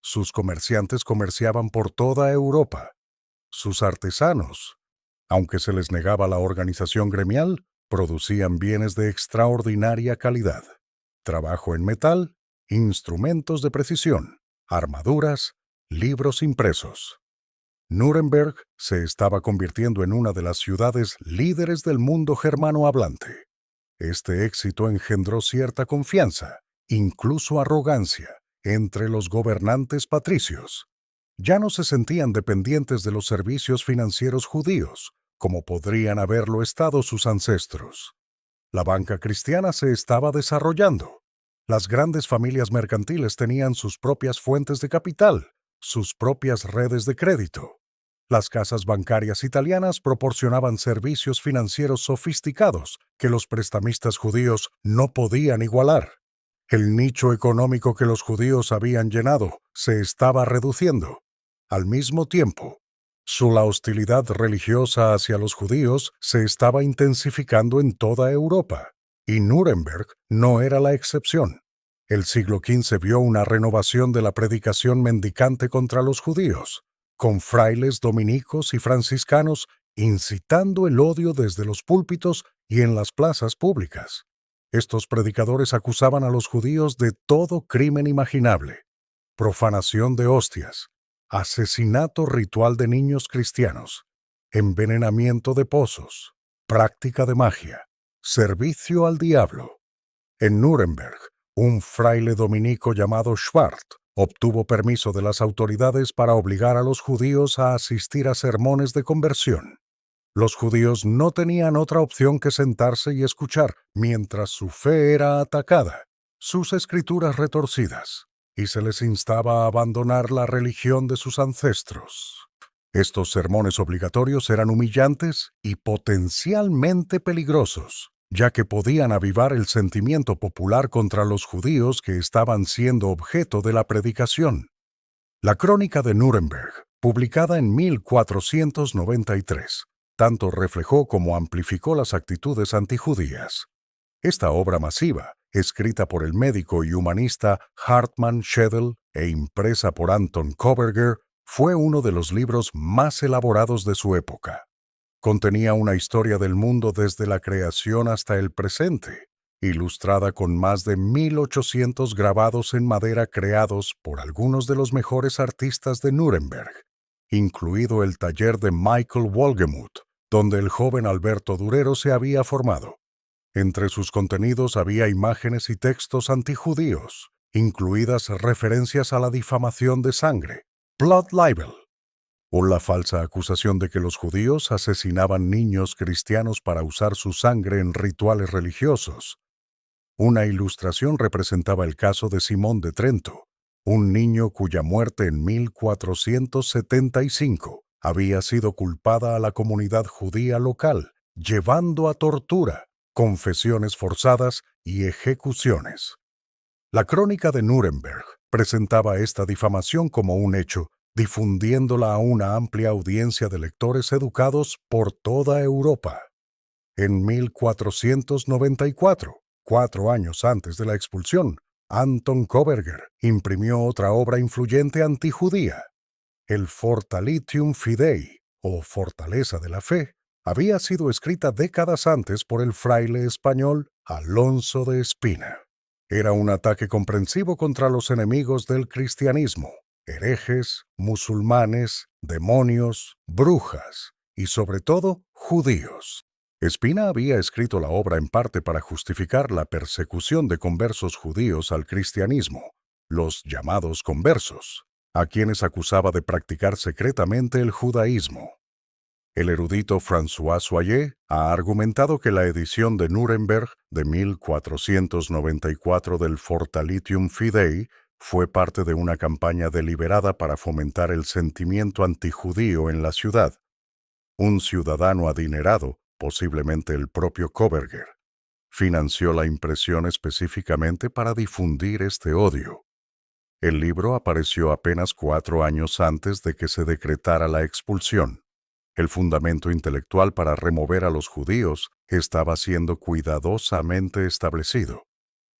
Sus comerciantes comerciaban por toda Europa. Sus artesanos, aunque se les negaba la organización gremial, producían bienes de extraordinaria calidad. Trabajo en metal, instrumentos de precisión, armaduras, libros impresos. Nuremberg se estaba convirtiendo en una de las ciudades líderes del mundo germano hablante. Este éxito engendró cierta confianza, incluso arrogancia, entre los gobernantes patricios. Ya no se sentían dependientes de los servicios financieros judíos, como podrían haberlo estado sus ancestros. La banca cristiana se estaba desarrollando. Las grandes familias mercantiles tenían sus propias fuentes de capital, sus propias redes de crédito. Las casas bancarias italianas proporcionaban servicios financieros sofisticados que los prestamistas judíos no podían igualar. El nicho económico que los judíos habían llenado se estaba reduciendo. Al mismo tiempo, la hostilidad religiosa hacia los judíos se estaba intensificando en toda Europa, y Nuremberg no era la excepción. El siglo XV vio una renovación de la predicación mendicante contra los judíos, con frailes dominicos y franciscanos incitando el odio desde los púlpitos y en las plazas públicas. Estos predicadores acusaban a los judíos de todo crimen imaginable: profanación de hostias, asesinato ritual de niños cristianos, envenenamiento de pozos, práctica de magia, servicio al diablo. En Nuremberg, un fraile dominico llamado Schwartz obtuvo permiso de las autoridades para obligar a los judíos a asistir a sermones de conversión. Los judíos no tenían otra opción que sentarse y escuchar mientras su fe era atacada, sus escrituras retorcidas, y se les instaba a abandonar la religión de sus ancestros. Estos sermones obligatorios eran humillantes y potencialmente peligrosos, ya que podían avivar el sentimiento popular contra los judíos que estaban siendo objeto de la predicación. La Crónica de Nuremberg, publicada en 1493, tanto reflejó como amplificó las actitudes antijudías. Esta obra masiva, escrita por el médico y humanista Hartmann Schedel e impresa por Anton Koberger, fue uno de los libros más elaborados de su época. Contenía una historia del mundo desde la creación hasta el presente, ilustrada con más de 1.800 grabados en madera creados por algunos de los mejores artistas de Nuremberg, incluido el taller de Michael Wohlgemuth, donde el joven Alberto Durero se había formado. Entre sus contenidos había imágenes y textos antijudíos, incluidas referencias a la difamación de sangre, blood libel, o la falsa acusación de que los judíos asesinaban niños cristianos para usar su sangre en rituales religiosos. Una ilustración representaba el caso de Simón de Trento, un niño cuya muerte en 1475 había sido culpada a la comunidad judía local, llevando a tortura, confesiones forzadas y ejecuciones. La Crónica de Nuremberg presentaba esta difamación como un hecho, difundiéndola a una amplia audiencia de lectores educados por toda Europa. En 1494, 4 años antes de la expulsión, Anton Koberger imprimió otra obra influyente antijudía. El Fortalitium Fidei, o Fortaleza de la Fe, había sido escrita décadas antes por el fraile español Alonso de Espina. Era un ataque comprensivo contra los enemigos del cristianismo: herejes, musulmanes, demonios, brujas y, sobre todo, judíos. Espina había escrito la obra en parte para justificar la persecución de conversos judíos al cristianismo, los llamados conversos, a quienes acusaba de practicar secretamente el judaísmo. El erudito François Soyer ha argumentado que la edición de Nuremberg de 1494 del Fortalitium Fidei fue parte de una campaña deliberada para fomentar el sentimiento antijudío en la ciudad. Un ciudadano adinerado, posiblemente el propio Koberger, financió la impresión específicamente para difundir este odio. El libro apareció apenas 4 años antes de que se decretara la expulsión. El fundamento intelectual para remover a los judíos estaba siendo cuidadosamente establecido.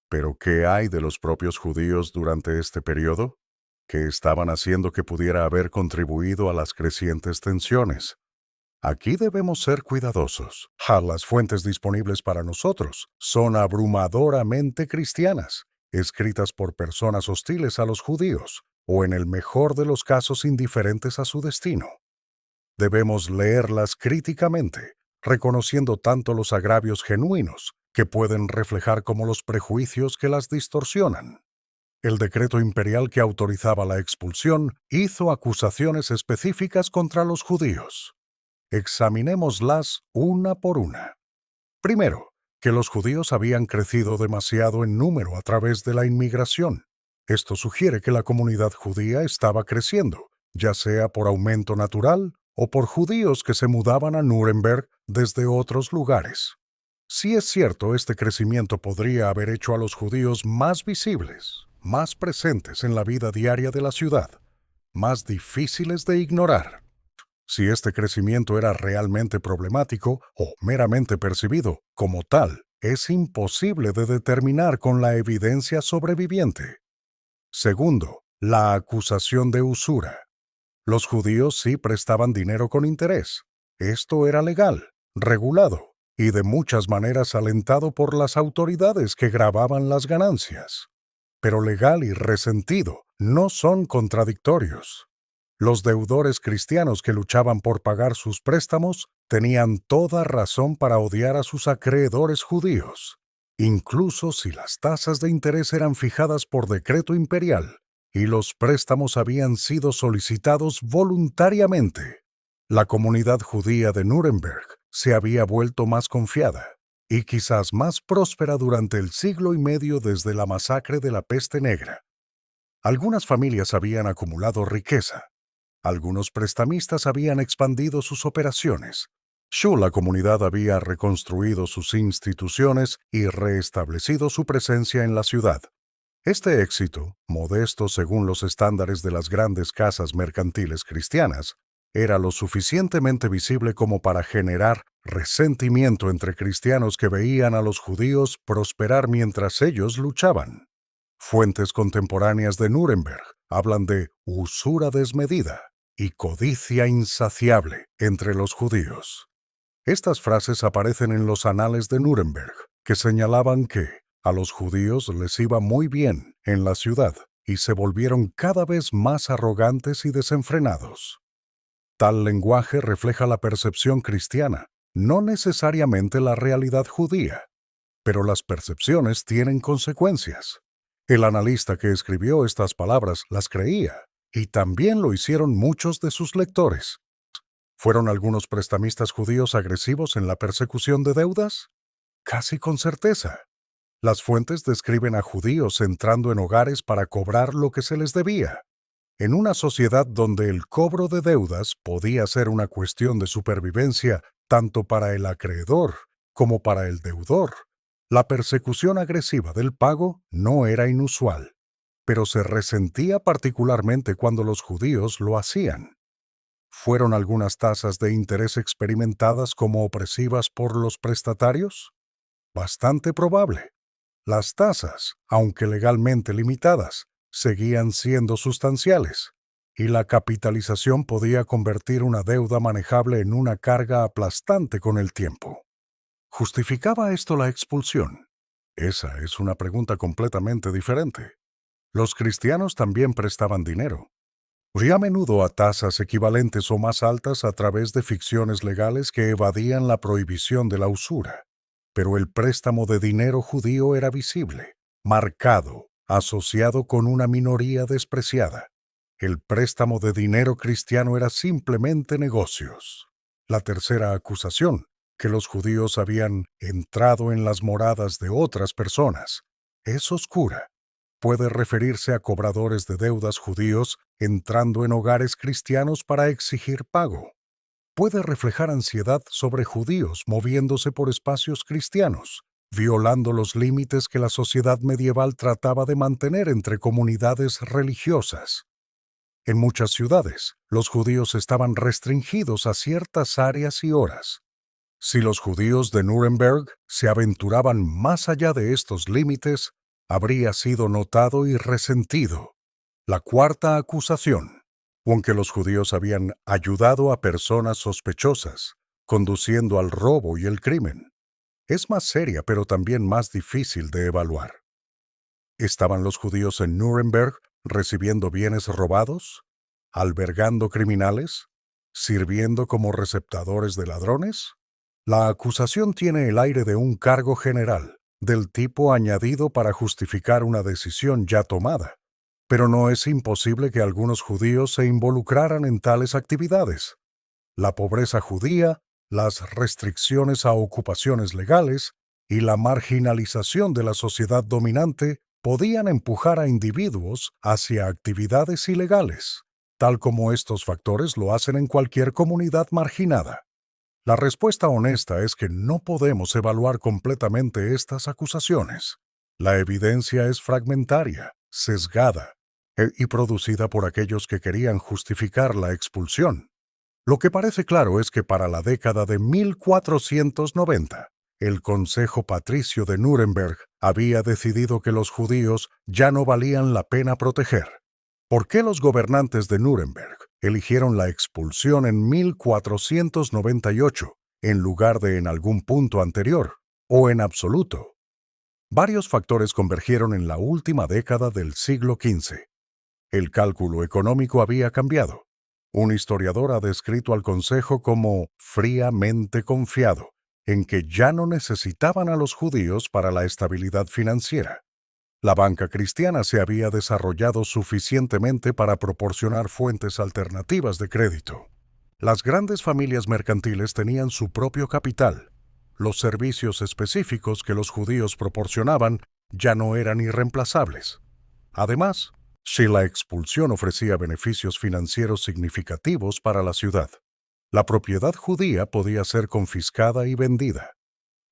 ¿Pero qué hay de los propios judíos durante este periodo? ¿Qué estaban haciendo que pudiera haber contribuido a las crecientes tensiones? Aquí debemos ser cuidadosos. Las fuentes disponibles para nosotros son abrumadoramente cristianas, escritas por personas hostiles a los judíos, o en el mejor de los casos indiferentes a su destino. Debemos leerlas críticamente, reconociendo tanto los agravios genuinos que pueden reflejar como los prejuicios que las distorsionan. El decreto imperial que autorizaba la expulsión hizo acusaciones específicas contra los judíos. Examinémoslas una por una. Primero, que los judíos habían crecido demasiado en número a través de la inmigración. Esto sugiere que la comunidad judía estaba creciendo, ya sea por aumento natural o por judíos que se mudaban a Nuremberg desde otros lugares. Si es cierto, este crecimiento podría haber hecho a los judíos más visibles, más presentes en la vida diaria de la ciudad, más difíciles de ignorar. Si este crecimiento era realmente problemático o meramente percibido como tal, es imposible de determinar con la evidencia sobreviviente. Segundo, la acusación de usura. Los judíos sí prestaban dinero con interés. Esto era legal, regulado y de muchas maneras alentado por las autoridades que grababan las ganancias. Pero legal y resentido no son contradictorios. Los deudores cristianos que luchaban por pagar sus préstamos tenían toda razón para odiar a sus acreedores judíos, incluso si las tasas de interés eran fijadas por decreto imperial y los préstamos habían sido solicitados voluntariamente. La comunidad judía de Nuremberg se había vuelto más confiada y quizás más próspera durante el siglo y medio desde la masacre de la peste negra. Algunas familias habían acumulado riqueza. Algunos prestamistas habían expandido sus operaciones. La comunidad había reconstruido sus instituciones y reestablecido su presencia en la ciudad. Este éxito, modesto según los estándares de las grandes casas mercantiles cristianas, era lo suficientemente visible como para generar resentimiento entre cristianos que veían a los judíos prosperar mientras ellos luchaban. Fuentes contemporáneas de Nuremberg hablan de usura desmedida y codicia insaciable entre los judíos. Estas frases aparecen en los anales de Nuremberg, que señalaban que a los judíos les iba muy bien en la ciudad y se volvieron cada vez más arrogantes y desenfrenados. Tal lenguaje refleja la percepción cristiana, no necesariamente la realidad judía, pero las percepciones tienen consecuencias. El analista que escribió estas palabras las creía, y también lo hicieron muchos de sus lectores. ¿Fueron algunos prestamistas judíos agresivos en la persecución de deudas? Casi con certeza. Las fuentes describen a judíos entrando en hogares para cobrar lo que se les debía. En una sociedad donde el cobro de deudas podía ser una cuestión de supervivencia tanto para el acreedor como para el deudor, la persecución agresiva del pago no era inusual, pero se resentía particularmente cuando los judíos lo hacían. ¿Fueron algunas tasas de interés experimentadas como opresivas por los prestatarios? Bastante probable. Las tasas, aunque legalmente limitadas, seguían siendo sustanciales, y la capitalización podía convertir una deuda manejable en una carga aplastante con el tiempo. ¿Justificaba esto la expulsión? Esa es una pregunta completamente diferente. Los cristianos también prestaban dinero, y a menudo a tasas equivalentes o más altas a través de ficciones legales que evadían la prohibición de la usura. Pero el préstamo de dinero judío era visible, marcado, asociado con una minoría despreciada. El préstamo de dinero cristiano era simplemente negocios. La tercera acusación, que los judíos habían entrado en las moradas de otras personas, es oscura. Puede referirse a cobradores de deudas judíos entrando en hogares cristianos para exigir pago. Puede reflejar ansiedad sobre judíos moviéndose por espacios cristianos, violando los límites que la sociedad medieval trataba de mantener entre comunidades religiosas. En muchas ciudades, los judíos estaban restringidos a ciertas áreas y horas. Si los judíos de Nuremberg se aventuraban más allá de estos límites, habría sido notado y resentido. La cuarta acusación. Aunque los judíos habían ayudado a personas sospechosas, conduciendo al robo y el crimen, es más seria pero también más difícil de evaluar. ¿Estaban los judíos en Nuremberg recibiendo bienes robados? ¿Albergando criminales? ¿Sirviendo como receptadores de ladrones? La acusación tiene el aire de un cargo general, del tipo añadido para justificar una decisión ya tomada. Pero no es imposible que algunos judíos se involucraran en tales actividades. La pobreza judía, las restricciones a ocupaciones legales y la marginalización de la sociedad dominante podían empujar a individuos hacia actividades ilegales, tal como estos factores lo hacen en cualquier comunidad marginada. La respuesta honesta es que no podemos evaluar completamente estas acusaciones. La evidencia es fragmentaria, sesgada y producida por aquellos que querían justificar la expulsión. Lo que parece claro es que para la década de 1490, el Consejo Patricio de Nuremberg había decidido que los judíos ya no valían la pena proteger. ¿Por qué los gobernantes de Nuremberg eligieron la expulsión en 1498 en lugar de en algún punto anterior o en absoluto? Varios factores convergieron en la última década del siglo XV. El cálculo económico había cambiado. Un historiador ha descrito al Consejo como fríamente confiado, en que ya no necesitaban a los judíos para la estabilidad financiera. La banca cristiana se había desarrollado suficientemente para proporcionar fuentes alternativas de crédito. Las grandes familias mercantiles tenían su propio capital. Los servicios específicos que los judíos proporcionaban ya no eran irreemplazables. Además, si la expulsión ofrecía beneficios financieros significativos para la ciudad, la propiedad judía podía ser confiscada y vendida.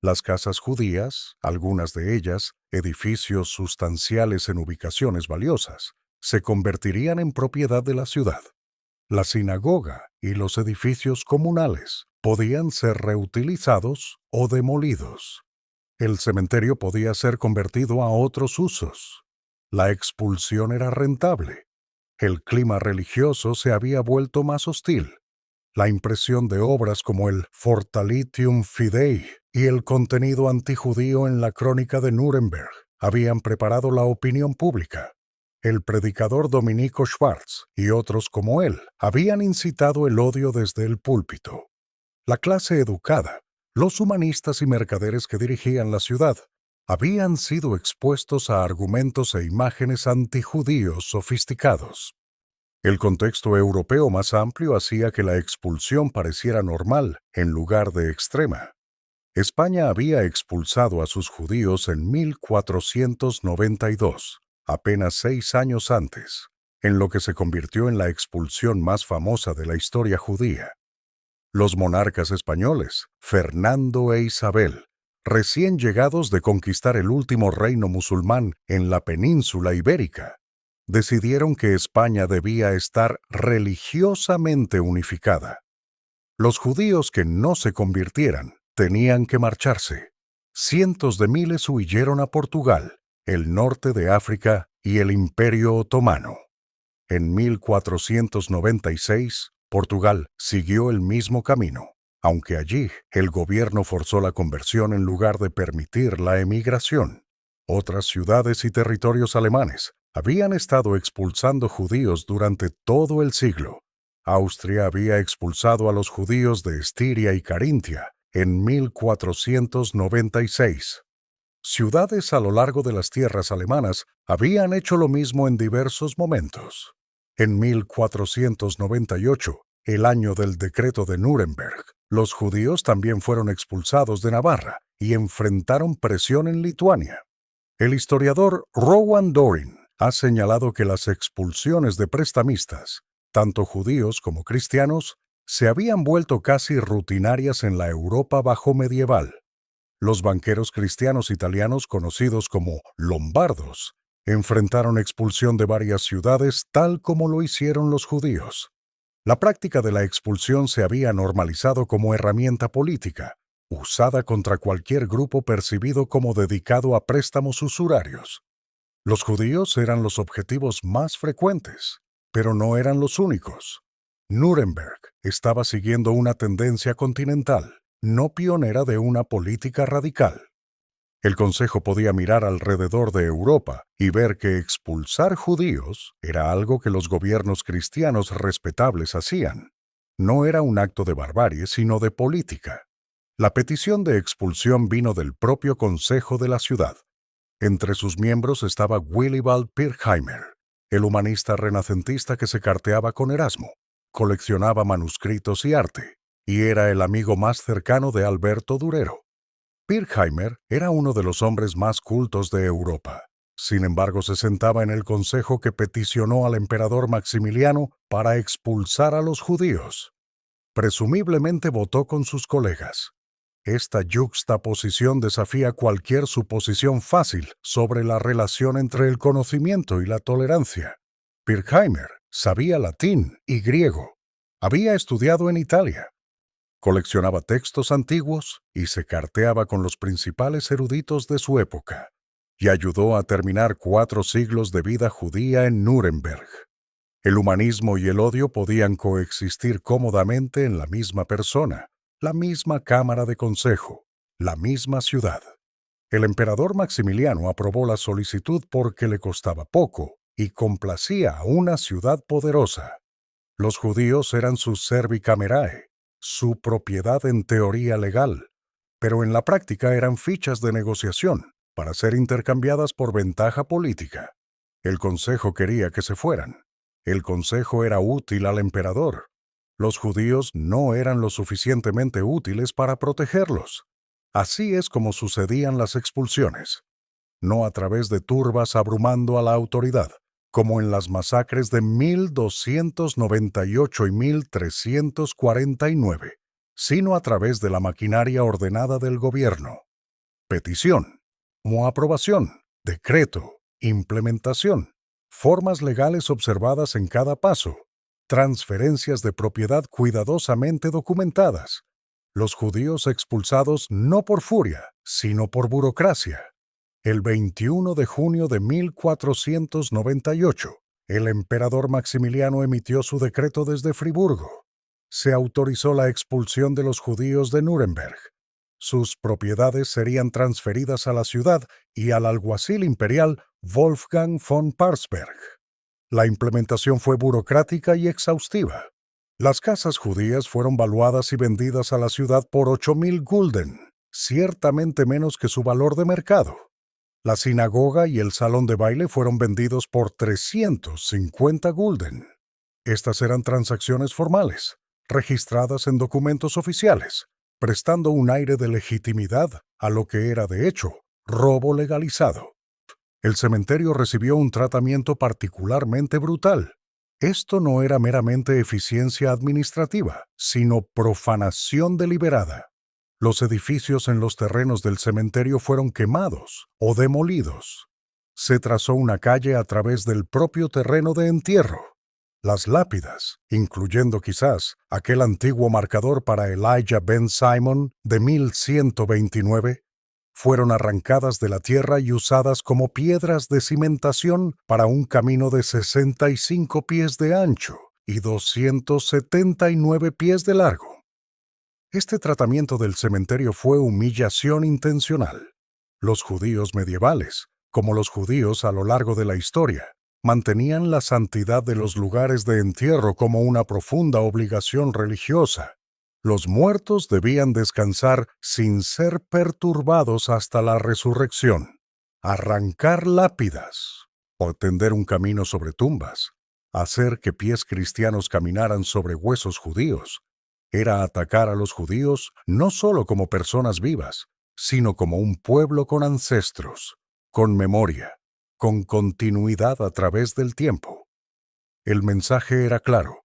Las casas judías, algunas de ellas, edificios sustanciales en ubicaciones valiosas, se convertirían en propiedad de la ciudad. La sinagoga y los edificios comunales podían ser reutilizados o demolidos. El cementerio podía ser convertido a otros usos. La expulsión era rentable. El clima religioso se había vuelto más hostil. La impresión de obras como el Fortalitium Fidei y el contenido antijudío en la Crónica de Nuremberg habían preparado la opinión pública. El predicador Domenico Schwarz y otros como él habían incitado el odio desde el púlpito. La clase educada, los humanistas y mercaderes que dirigían la ciudad, habían sido expuestos a argumentos e imágenes antijudíos sofisticados. El contexto europeo más amplio hacía que la expulsión pareciera normal en lugar de extrema. España había expulsado a sus judíos en 1492, apenas 6 años antes, en lo que se convirtió en la expulsión más famosa de la historia judía. Los monarcas españoles, Fernando e Isabel, recién llegados de conquistar el último reino musulmán en la península ibérica, decidieron que España debía estar religiosamente unificada. Los judíos que no se convirtieran tenían que marcharse. Cientos de miles huyeron a Portugal, el norte de África y el Imperio Otomano. En 1496, Portugal siguió el mismo camino, aunque allí el gobierno forzó la conversión en lugar de permitir la emigración. Otras ciudades y territorios alemanes habían estado expulsando judíos durante todo el siglo. Austria había expulsado a los judíos de Estiria y Carintia en 1496. Ciudades a lo largo de las tierras alemanas habían hecho lo mismo en diversos momentos. En 1498, el año del decreto de Nuremberg, los judíos también fueron expulsados de Navarra y enfrentaron presión en Lituania. El historiador Rowan Dorin ha señalado que las expulsiones de prestamistas, tanto judíos como cristianos, se habían vuelto casi rutinarias en la Europa bajo medieval. Los banqueros cristianos italianos, conocidos como lombardos, enfrentaron expulsión de varias ciudades tal como lo hicieron los judíos. La práctica de la expulsión se había normalizado como herramienta política, usada contra cualquier grupo percibido como dedicado a préstamos usurarios. Los judíos eran los objetivos más frecuentes, pero no eran los únicos. Nuremberg estaba siguiendo una tendencia continental, no pionera de una política radical. El Consejo podía mirar alrededor de Europa y ver que expulsar judíos era algo que los gobiernos cristianos respetables hacían. No era un acto de barbarie, sino de política. La petición de expulsión vino del propio Consejo de la ciudad. Entre sus miembros estaba Willibald Pirkheimer, el humanista renacentista que se carteaba con Erasmo, coleccionaba manuscritos y arte, y era el amigo más cercano de Alberto Durero. Pirkheimer era uno de los hombres más cultos de Europa. Sin embargo, se sentaba en el consejo que peticionó al emperador Maximiliano para expulsar a los judíos. Presumiblemente votó con sus colegas. Esta yuxtaposición desafía cualquier suposición fácil sobre la relación entre el conocimiento y la tolerancia. Pirkheimer sabía latín y griego. Había estudiado en Italia. Coleccionaba textos antiguos y se carteaba con los principales eruditos de su época, y ayudó a terminar 4 siglos de vida judía en Nuremberg. El humanismo y el odio podían coexistir cómodamente en la misma persona, la misma cámara de consejo, la misma ciudad. El emperador Maximiliano aprobó la solicitud porque le costaba poco y complacía a una ciudad poderosa. Los judíos eran sus servicamerae, su propiedad en teoría legal, pero en la práctica eran fichas de negociación para ser intercambiadas por ventaja política. El consejo quería que se fueran. El consejo era útil al emperador. Los judíos no eran lo suficientemente útiles para protegerlos. Así es como sucedían las expulsiones, no a través de turbas abrumando a la autoridad, como en las masacres de 1298 y 1349, sino a través de la maquinaria ordenada del gobierno. Petición, como aprobación, decreto, implementación, formas legales observadas en cada paso, transferencias de propiedad cuidadosamente documentadas. Los judíos expulsados no por furia, sino por burocracia. El 21 de junio de 1498, el emperador Maximiliano emitió su decreto desde Friburgo. Se autorizó la expulsión de los judíos de Nuremberg. Sus propiedades serían transferidas a la ciudad y al alguacil imperial Wolfgang von Parsberg. La implementación fue burocrática y exhaustiva. Las casas judías fueron valuadas y vendidas a la ciudad por 8.000 gulden, ciertamente menos que su valor de mercado. La sinagoga y el salón de baile fueron vendidos por 350 gulden. Estas eran transacciones formales, registradas en documentos oficiales, prestando un aire de legitimidad a lo que era de hecho robo legalizado. El cementerio recibió un tratamiento particularmente brutal. Esto no era meramente eficiencia administrativa, sino profanación deliberada. Los edificios en los terrenos del cementerio fueron quemados o demolidos. Se trazó una calle a través del propio terreno de entierro. Las lápidas, incluyendo quizás aquel antiguo marcador para Elijah Ben Simon de 1129, fueron arrancadas de la tierra y usadas como piedras de cimentación para un camino de 65 pies de ancho y 279 pies de largo. Este tratamiento del cementerio fue humillación intencional. Los judíos medievales, como los judíos a lo largo de la historia, mantenían la santidad de los lugares de entierro como una profunda obligación religiosa. Los muertos debían descansar sin ser perturbados hasta la resurrección. Arrancar lápidas o tender un camino sobre tumbas Hacer que pies cristianos caminaran sobre huesos judíos era atacar a los judíos no solo como personas vivas, sino como un pueblo con ancestros, con memoria, con continuidad a través del tiempo. El mensaje era claro: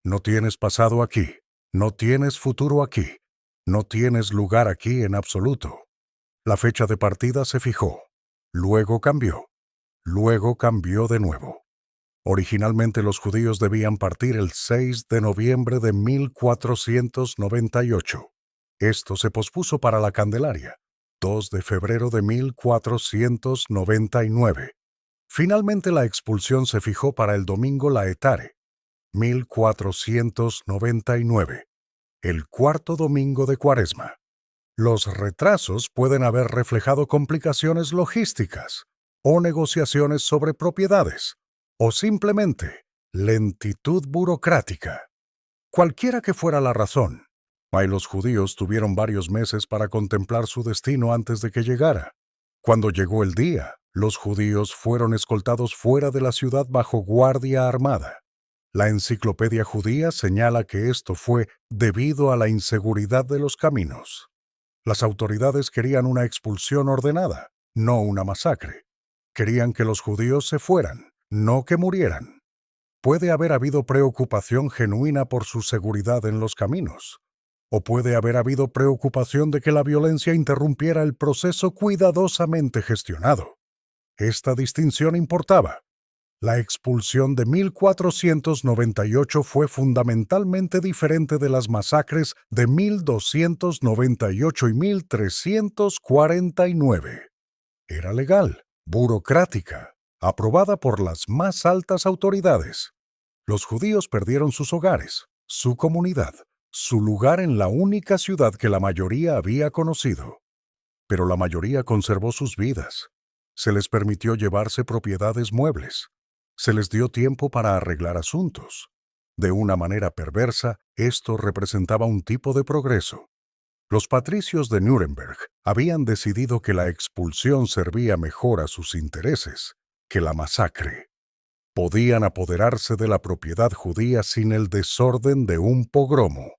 no tienes pasado aquí, no tienes futuro aquí, no tienes lugar aquí en absoluto. La fecha de partida se fijó, luego cambió de nuevo. Originalmente los judíos debían partir el 6 de noviembre de 1498. Esto se pospuso para la Candelaria, 2 de febrero de 1499. Finalmente la expulsión se fijó para el domingo Laetare, 1499, el cuarto domingo de Cuaresma. Los retrasos pueden haber reflejado complicaciones logísticas, o negociaciones sobre propiedades, o simplemente lentitud burocrática. Cualquiera que fuera la razón, los judíos tuvieron varios meses para contemplar su destino antes de que llegara. Cuando llegó el día, los judíos fueron escoltados fuera de la ciudad bajo guardia armada. La enciclopedia judía señala que esto fue debido a la inseguridad de los caminos. Las autoridades querían una expulsión ordenada, no una masacre. Querían que los judíos se fueran, no que murieran. Puede haber habido preocupación genuina por su seguridad en los caminos, o puede haber habido preocupación de que la violencia interrumpiera el proceso cuidadosamente gestionado. Esta distinción importaba. La expulsión de 1498 fue fundamentalmente diferente de las masacres de 1298 y 1349. Era legal, burocrática, aprobada por las más altas autoridades. Los judíos perdieron sus hogares, su comunidad, su lugar en la única ciudad que la mayoría había conocido. Pero la mayoría conservó sus vidas. Se les permitió llevarse propiedades muebles. Se les dio tiempo para arreglar asuntos. De una manera perversa, esto representaba un tipo de progreso. Los patricios de Nuremberg habían decidido que la expulsión servía mejor a sus intereses que la masacre. Podían apoderarse de la propiedad judía sin el desorden de un pogromo.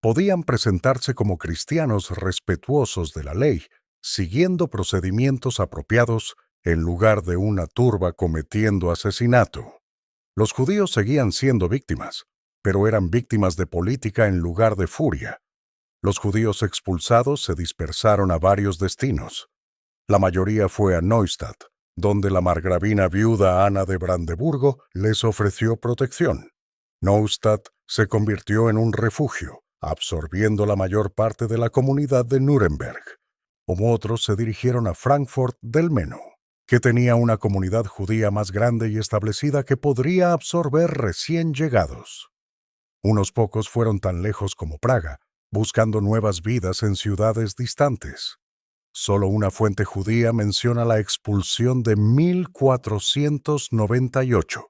Podían presentarse como cristianos respetuosos de la ley, siguiendo procedimientos apropiados en lugar de una turba cometiendo asesinato. Los judíos seguían siendo víctimas, pero eran víctimas de política en lugar de furia. Los judíos expulsados se dispersaron a varios destinos. La mayoría fue a Neustadt, donde la margravina viuda Ana de Brandeburgo les ofreció protección. Neustadt se convirtió en un refugio, absorbiendo la mayor parte de la comunidad de Nuremberg. Otros se dirigieron a Frankfurt del Meno, que tenía una comunidad judía más grande y establecida que podría absorber recién llegados. Unos pocos fueron tan lejos como Praga, buscando nuevas vidas en ciudades distantes. Solo una fuente judía menciona la expulsión de 1498,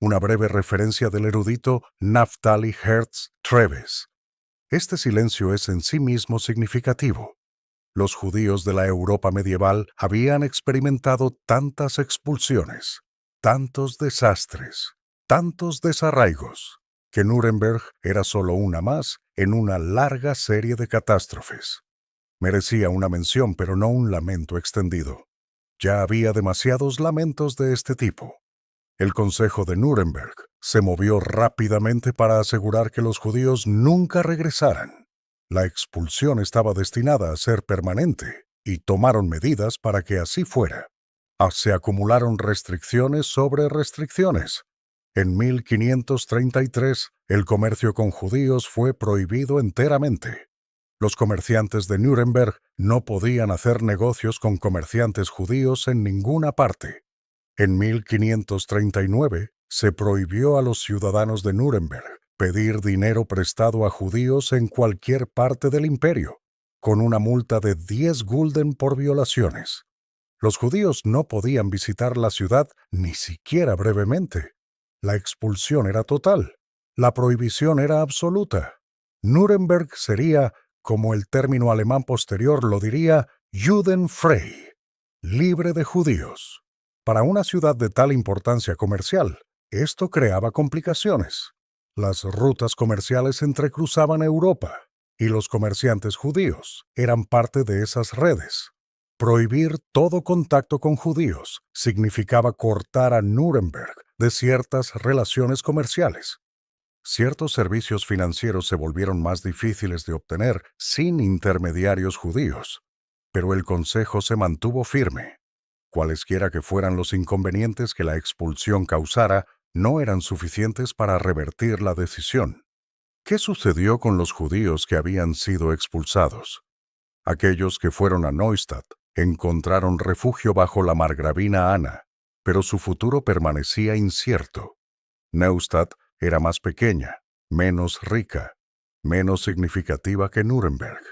una breve referencia del erudito Naftali Herz Treves. Este silencio es en sí mismo significativo. Los judíos de la Europa medieval habían experimentado tantas expulsiones, tantos desastres, tantos desarraigos, que Nuremberg era solo una más en una larga serie de catástrofes. Merecía una mención, pero no un lamento extendido. Ya había demasiados lamentos de este tipo. El Consejo de Nuremberg se movió rápidamente para asegurar que los judíos nunca regresaran. La expulsión estaba destinada a ser permanente, y tomaron medidas para que así fuera. Se acumularon restricciones sobre restricciones. En 1533, el comercio con judíos fue prohibido enteramente. Los comerciantes de Nuremberg no podían hacer negocios con comerciantes judíos en ninguna parte. En 1539, se prohibió a los ciudadanos de Nuremberg pedir dinero prestado a judíos en cualquier parte del imperio, con una multa de 10 gulden por violaciones. Los judíos no podían visitar la ciudad ni siquiera brevemente. La expulsión era total. La prohibición era absoluta. Nuremberg sería, como el término alemán posterior lo diría, judenfrei, libre de judíos. Para una ciudad de tal importancia comercial, Esto creaba complicaciones. Las rutas comerciales se entrecruzaban Europa, y los comerciantes judíos eran parte de esas redes. Prohibir todo contacto con judíos significaba cortar a Nuremberg de ciertas relaciones comerciales. Ciertos servicios financieros se volvieron más difíciles de obtener sin intermediarios judíos, pero el Consejo se mantuvo firme. Cualesquiera que fueran los inconvenientes que la expulsión causara, no eran suficientes para revertir la decisión. ¿Qué sucedió con los judíos que habían sido expulsados? Aquellos que fueron a Neustadt encontraron refugio bajo la margravina Ana, pero su futuro permanecía incierto. Neustadt era más pequeña, menos rica, menos significativa que Nuremberg.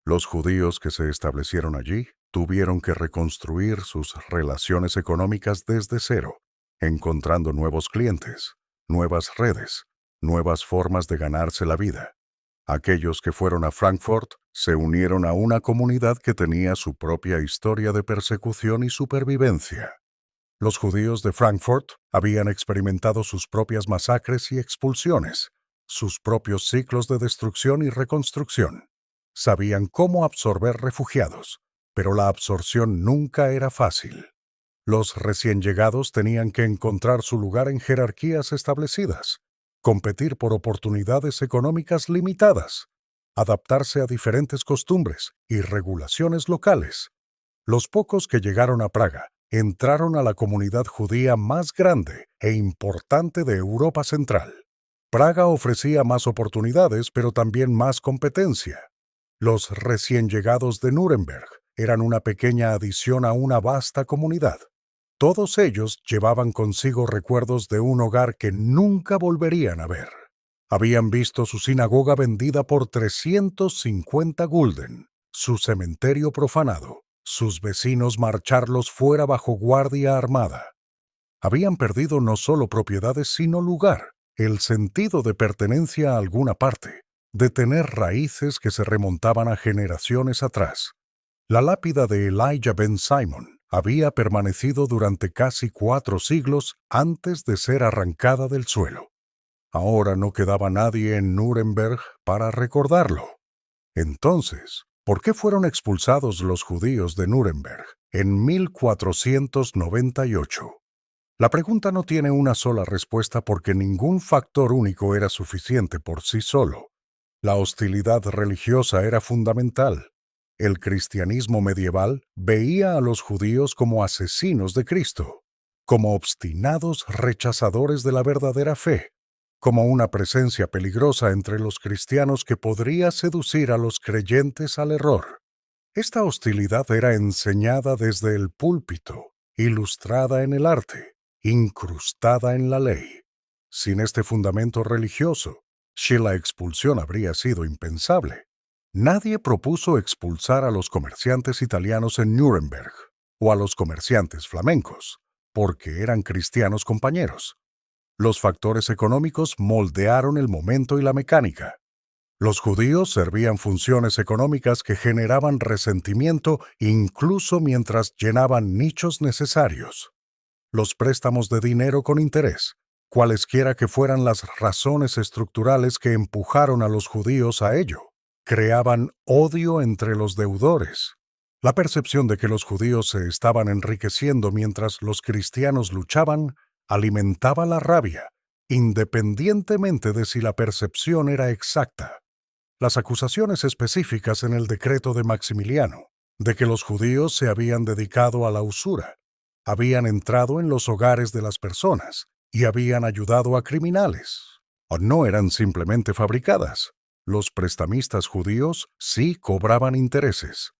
Los judíos que se establecieron allí tuvieron que reconstruir sus relaciones económicas desde cero, encontrando nuevos clientes, nuevas redes, nuevas formas de ganarse la vida. Aquellos que fueron a Frankfurt se unieron a una comunidad que tenía su propia historia de persecución y supervivencia. Los judíos de Frankfurt habían experimentado sus propias masacres y expulsiones, sus propios ciclos de destrucción y reconstrucción. Sabían cómo absorber refugiados, pero la absorción nunca era fácil. Los recién llegados tenían que encontrar su lugar en jerarquías establecidas, competir por oportunidades económicas limitadas, adaptarse a diferentes costumbres y regulaciones locales. Los pocos que llegaron a Praga entraron a la comunidad judía más grande e importante de Europa Central. Praga ofrecía más oportunidades, pero también más competencia. Los recién llegados de Nuremberg eran una pequeña adición a una vasta comunidad. Todos ellos llevaban consigo recuerdos de un hogar que nunca volverían a ver. Habían visto su sinagoga vendida por 350 gulden, su cementerio profanado, sus vecinos marcharlos fuera bajo guardia armada. Habían perdido no solo propiedades, sino lugar, el sentido de pertenencia a alguna parte, de tener raíces que se remontaban a generaciones atrás. La lápida de Elijah ben Simon había permanecido durante casi 4 siglos antes de ser arrancada del suelo. Ahora no quedaba nadie en Nuremberg para recordarlo. Entonces, ¿por qué fueron expulsados los judíos de Nuremberg en 1498? La pregunta no tiene una sola respuesta porque ningún factor único era suficiente por sí solo. La hostilidad religiosa era fundamental. El cristianismo medieval veía a los judíos como asesinos de Cristo, como obstinados rechazadores de la verdadera fe, como una presencia peligrosa entre los cristianos que podría seducir a los creyentes al error. Esta hostilidad era enseñada desde el púlpito, ilustrada en el arte, incrustada en la ley. Sin este fundamento religioso, si la expulsión habría sido impensable. Nadie propuso expulsar a los comerciantes italianos en Nuremberg o a los comerciantes flamencos, porque eran cristianos compañeros. Los factores económicos moldearon el momento y la mecánica. Los judíos servían funciones económicas que generaban resentimiento incluso mientras llenaban nichos necesarios. Los préstamos de dinero con interés, cualesquiera que fueran las razones estructurales que empujaron a los judíos a ello, creaban odio entre los deudores. La percepción de que los judíos se estaban enriqueciendo mientras los cristianos luchaban alimentaba la rabia, independientemente de si la percepción era exacta. Las acusaciones específicas en el decreto de Maximiliano, de que los judíos se habían dedicado a la usura, habían entrado en los hogares de las personas y habían ayudado a criminales, o no eran simplemente fabricadas. Los prestamistas judíos sí cobraban intereses.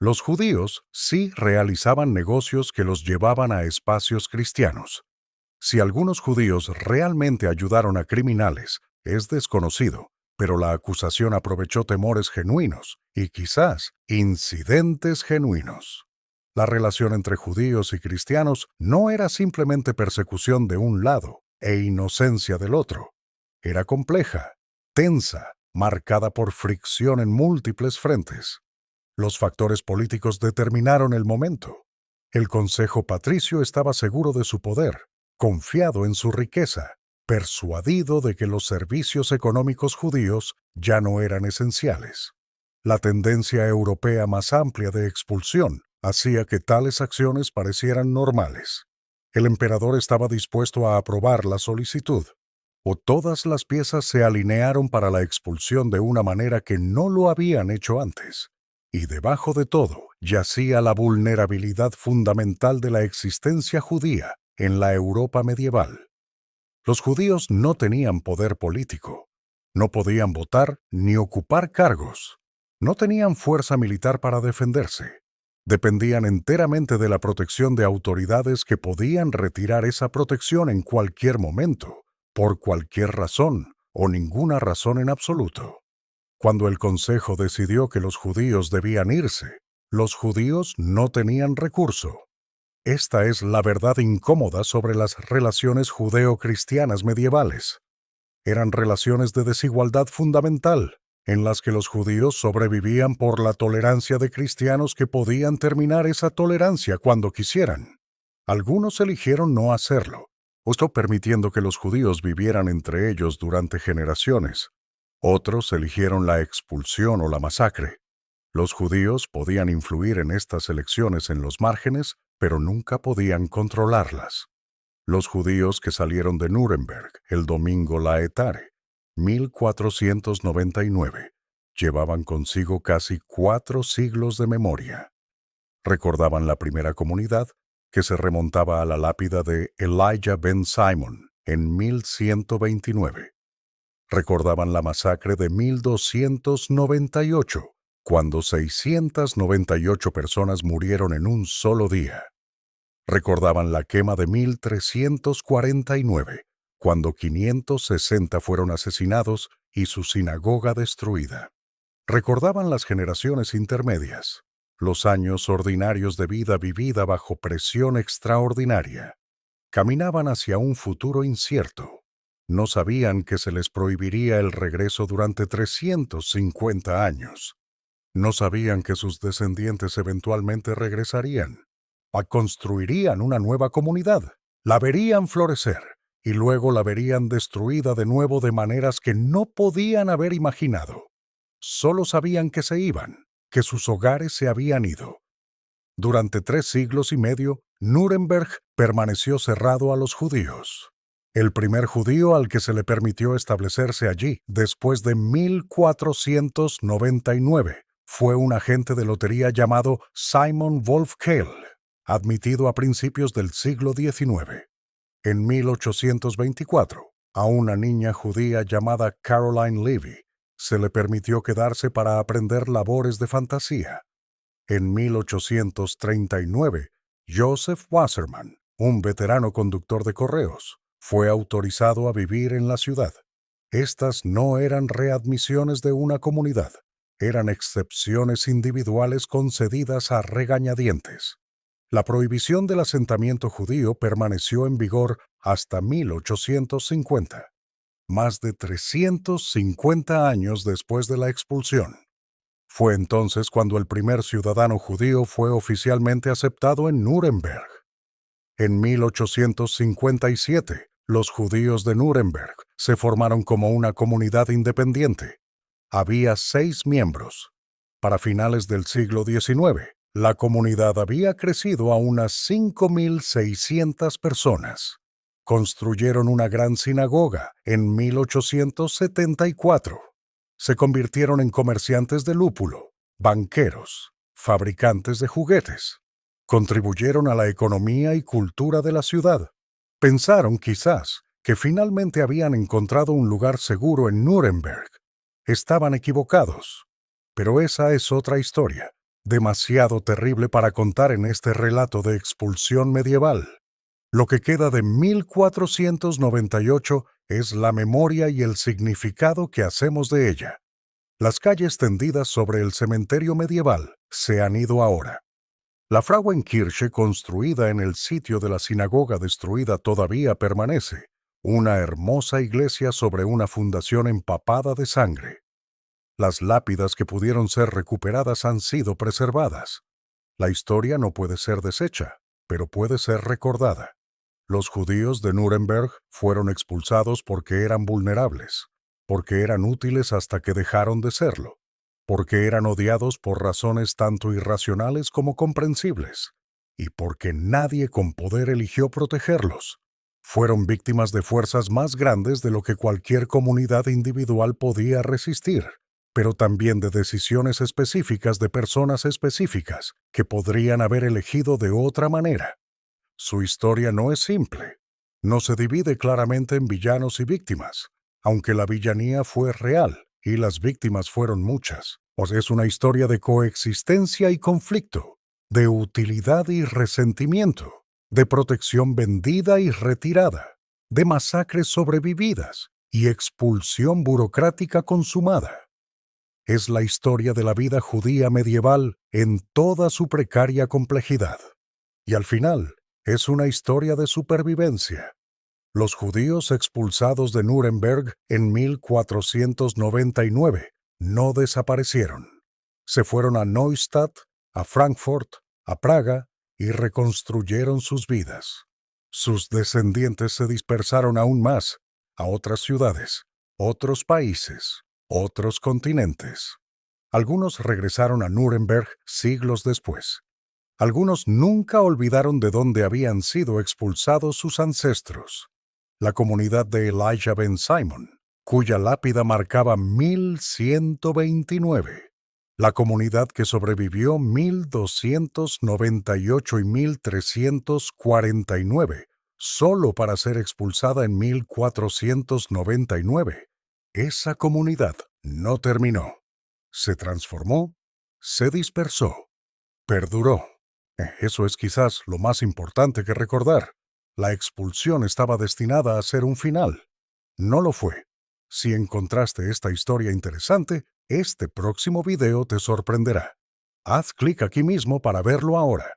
Los judíos sí realizaban negocios que los llevaban a espacios cristianos. Si algunos judíos realmente ayudaron a criminales, es desconocido, pero la acusación aprovechó temores genuinos y quizás incidentes genuinos. La relación entre judíos y cristianos no era simplemente persecución de un lado e inocencia del otro. Era compleja, tensa, marcada por fricción en múltiples frentes. Los factores políticos determinaron el momento. El Consejo Patricio estaba seguro de su poder, confiado en su riqueza, persuadido de que los servicios económicos judíos ya no eran esenciales. La tendencia europea más amplia de expulsión hacía que tales acciones parecieran normales. El emperador estaba dispuesto a aprobar la solicitud, o todas las piezas se alinearon para la expulsión de una manera que no lo habían hecho antes. Y debajo de todo yacía la vulnerabilidad fundamental de la existencia judía en la Europa medieval. Los judíos no tenían poder político, no podían votar ni ocupar cargos, no tenían fuerza militar para defenderse. Dependían enteramente de la protección de autoridades que podían retirar esa protección en cualquier momento, por cualquier razón o ninguna razón en absoluto. Cuando el Consejo decidió que los judíos debían irse, los judíos no tenían recurso. Esta es la verdad incómoda sobre las relaciones judeo-cristianas medievales. Eran relaciones de desigualdad fundamental, en las que los judíos sobrevivían por la tolerancia de cristianos que podían terminar esa tolerancia cuando quisieran. Algunos eligieron no hacerlo, esto permitiendo que los judíos vivieran entre ellos durante generaciones. Otros eligieron la expulsión o la masacre. Los judíos podían influir en estas elecciones en los márgenes, pero nunca podían controlarlas. Los judíos que salieron de Nuremberg el domingo Laetare, 1499, llevaban consigo casi 4 siglos de memoria. Recordaban la primera comunidad, que se remontaba a la lápida de Elijah ben Simon en 1129. Recordaban la masacre de 1298, cuando 698 personas murieron en un solo día. Recordaban la quema de 1349, cuando 560 fueron asesinados y su sinagoga destruida. Recordaban las generaciones intermedias, los años ordinarios de vida vivida bajo presión extraordinaria. Caminaban hacia un futuro incierto. No sabían que se les prohibiría el regreso durante 350 años. No sabían que sus descendientes eventualmente regresarían. Construirían una nueva comunidad, la verían florecer y luego la verían destruida de nuevo de maneras que no podían haber imaginado. Solo sabían que se iban, que sus hogares se habían ido. Durante 3 siglos y medio, Nuremberg permaneció cerrado a los judíos. El primer judío al que se le permitió establecerse allí, después de 1499, fue un agente de lotería llamado Simon Wolf Kehl, admitido a principios del siglo XIX. En 1824, a una niña judía llamada Caroline Levy se le permitió quedarse para aprender labores de fantasía. En 1839, Joseph Wasserman, un veterano conductor de correos, fue autorizado a vivir en la ciudad. Estas no eran readmisiones de una comunidad, eran excepciones individuales concedidas a regañadientes. La prohibición del asentamiento judío permaneció en vigor hasta 1850, más de 350 años después de la expulsión. Fue entonces cuando el primer ciudadano judío fue oficialmente aceptado en Nuremberg. En 1857, los judíos de Nuremberg se formaron como una comunidad independiente. Había 6 miembros. Para finales del siglo XIX, la comunidad había crecido a unas 5.600 personas. Construyeron una gran sinagoga en 1874. Se convirtieron en comerciantes de lúpulo, banqueros, fabricantes de juguetes. Contribuyeron a la economía y cultura de la ciudad. Pensaron, quizás, que finalmente habían encontrado un lugar seguro en Nuremberg. Estaban equivocados. Pero esa es otra historia, demasiado terrible para contar en este relato de expulsión medieval. Lo que queda de 1498 es la memoria y el significado que hacemos de ella. Las calles tendidas sobre el cementerio medieval se han ido ahora. La Frauenkirche, construida en el sitio de la sinagoga destruida, todavía permanece, una hermosa iglesia sobre una fundación empapada de sangre. Las lápidas que pudieron ser recuperadas han sido preservadas. La historia no puede ser deshecha, pero puede ser recordada. Los judíos de Nuremberg fueron expulsados porque eran vulnerables, porque eran útiles hasta que dejaron de serlo, porque eran odiados por razones tanto irracionales como comprensibles, y porque nadie con poder eligió protegerlos. Fueron víctimas de fuerzas más grandes de lo que cualquier comunidad individual podía resistir, pero también de decisiones específicas de personas específicas que podrían haber elegido de otra manera. Su historia no es simple. No se divide claramente en villanos y víctimas, aunque la villanía fue real y las víctimas fueron muchas. Es una historia de coexistencia y conflicto, de utilidad y resentimiento, de protección vendida y retirada, de masacres sobrevividas y expulsión burocrática consumada. Es la historia de la vida judía medieval en toda su precaria complejidad. Y al final, es una historia de supervivencia. Los judíos expulsados de Nuremberg en 1499 no desaparecieron. Se fueron a Neustadt, a Frankfurt, a Praga y reconstruyeron sus vidas. Sus descendientes se dispersaron aún más a otras ciudades, otros países, otros continentes. Algunos regresaron a Nuremberg siglos después. Algunos nunca olvidaron de dónde habían sido expulsados sus ancestros. La comunidad de Elijah Ben Simon, cuya lápida marcaba 1129. La comunidad que sobrevivió 1298 y 1349, solo para ser expulsada en 1499. Esa comunidad no terminó. Se transformó, se dispersó, perduró. Eso es quizás lo más importante que recordar. La expulsión estaba destinada a ser un final. No lo fue. Si encontraste esta historia interesante, este próximo video te sorprenderá. Haz clic aquí mismo para verlo ahora.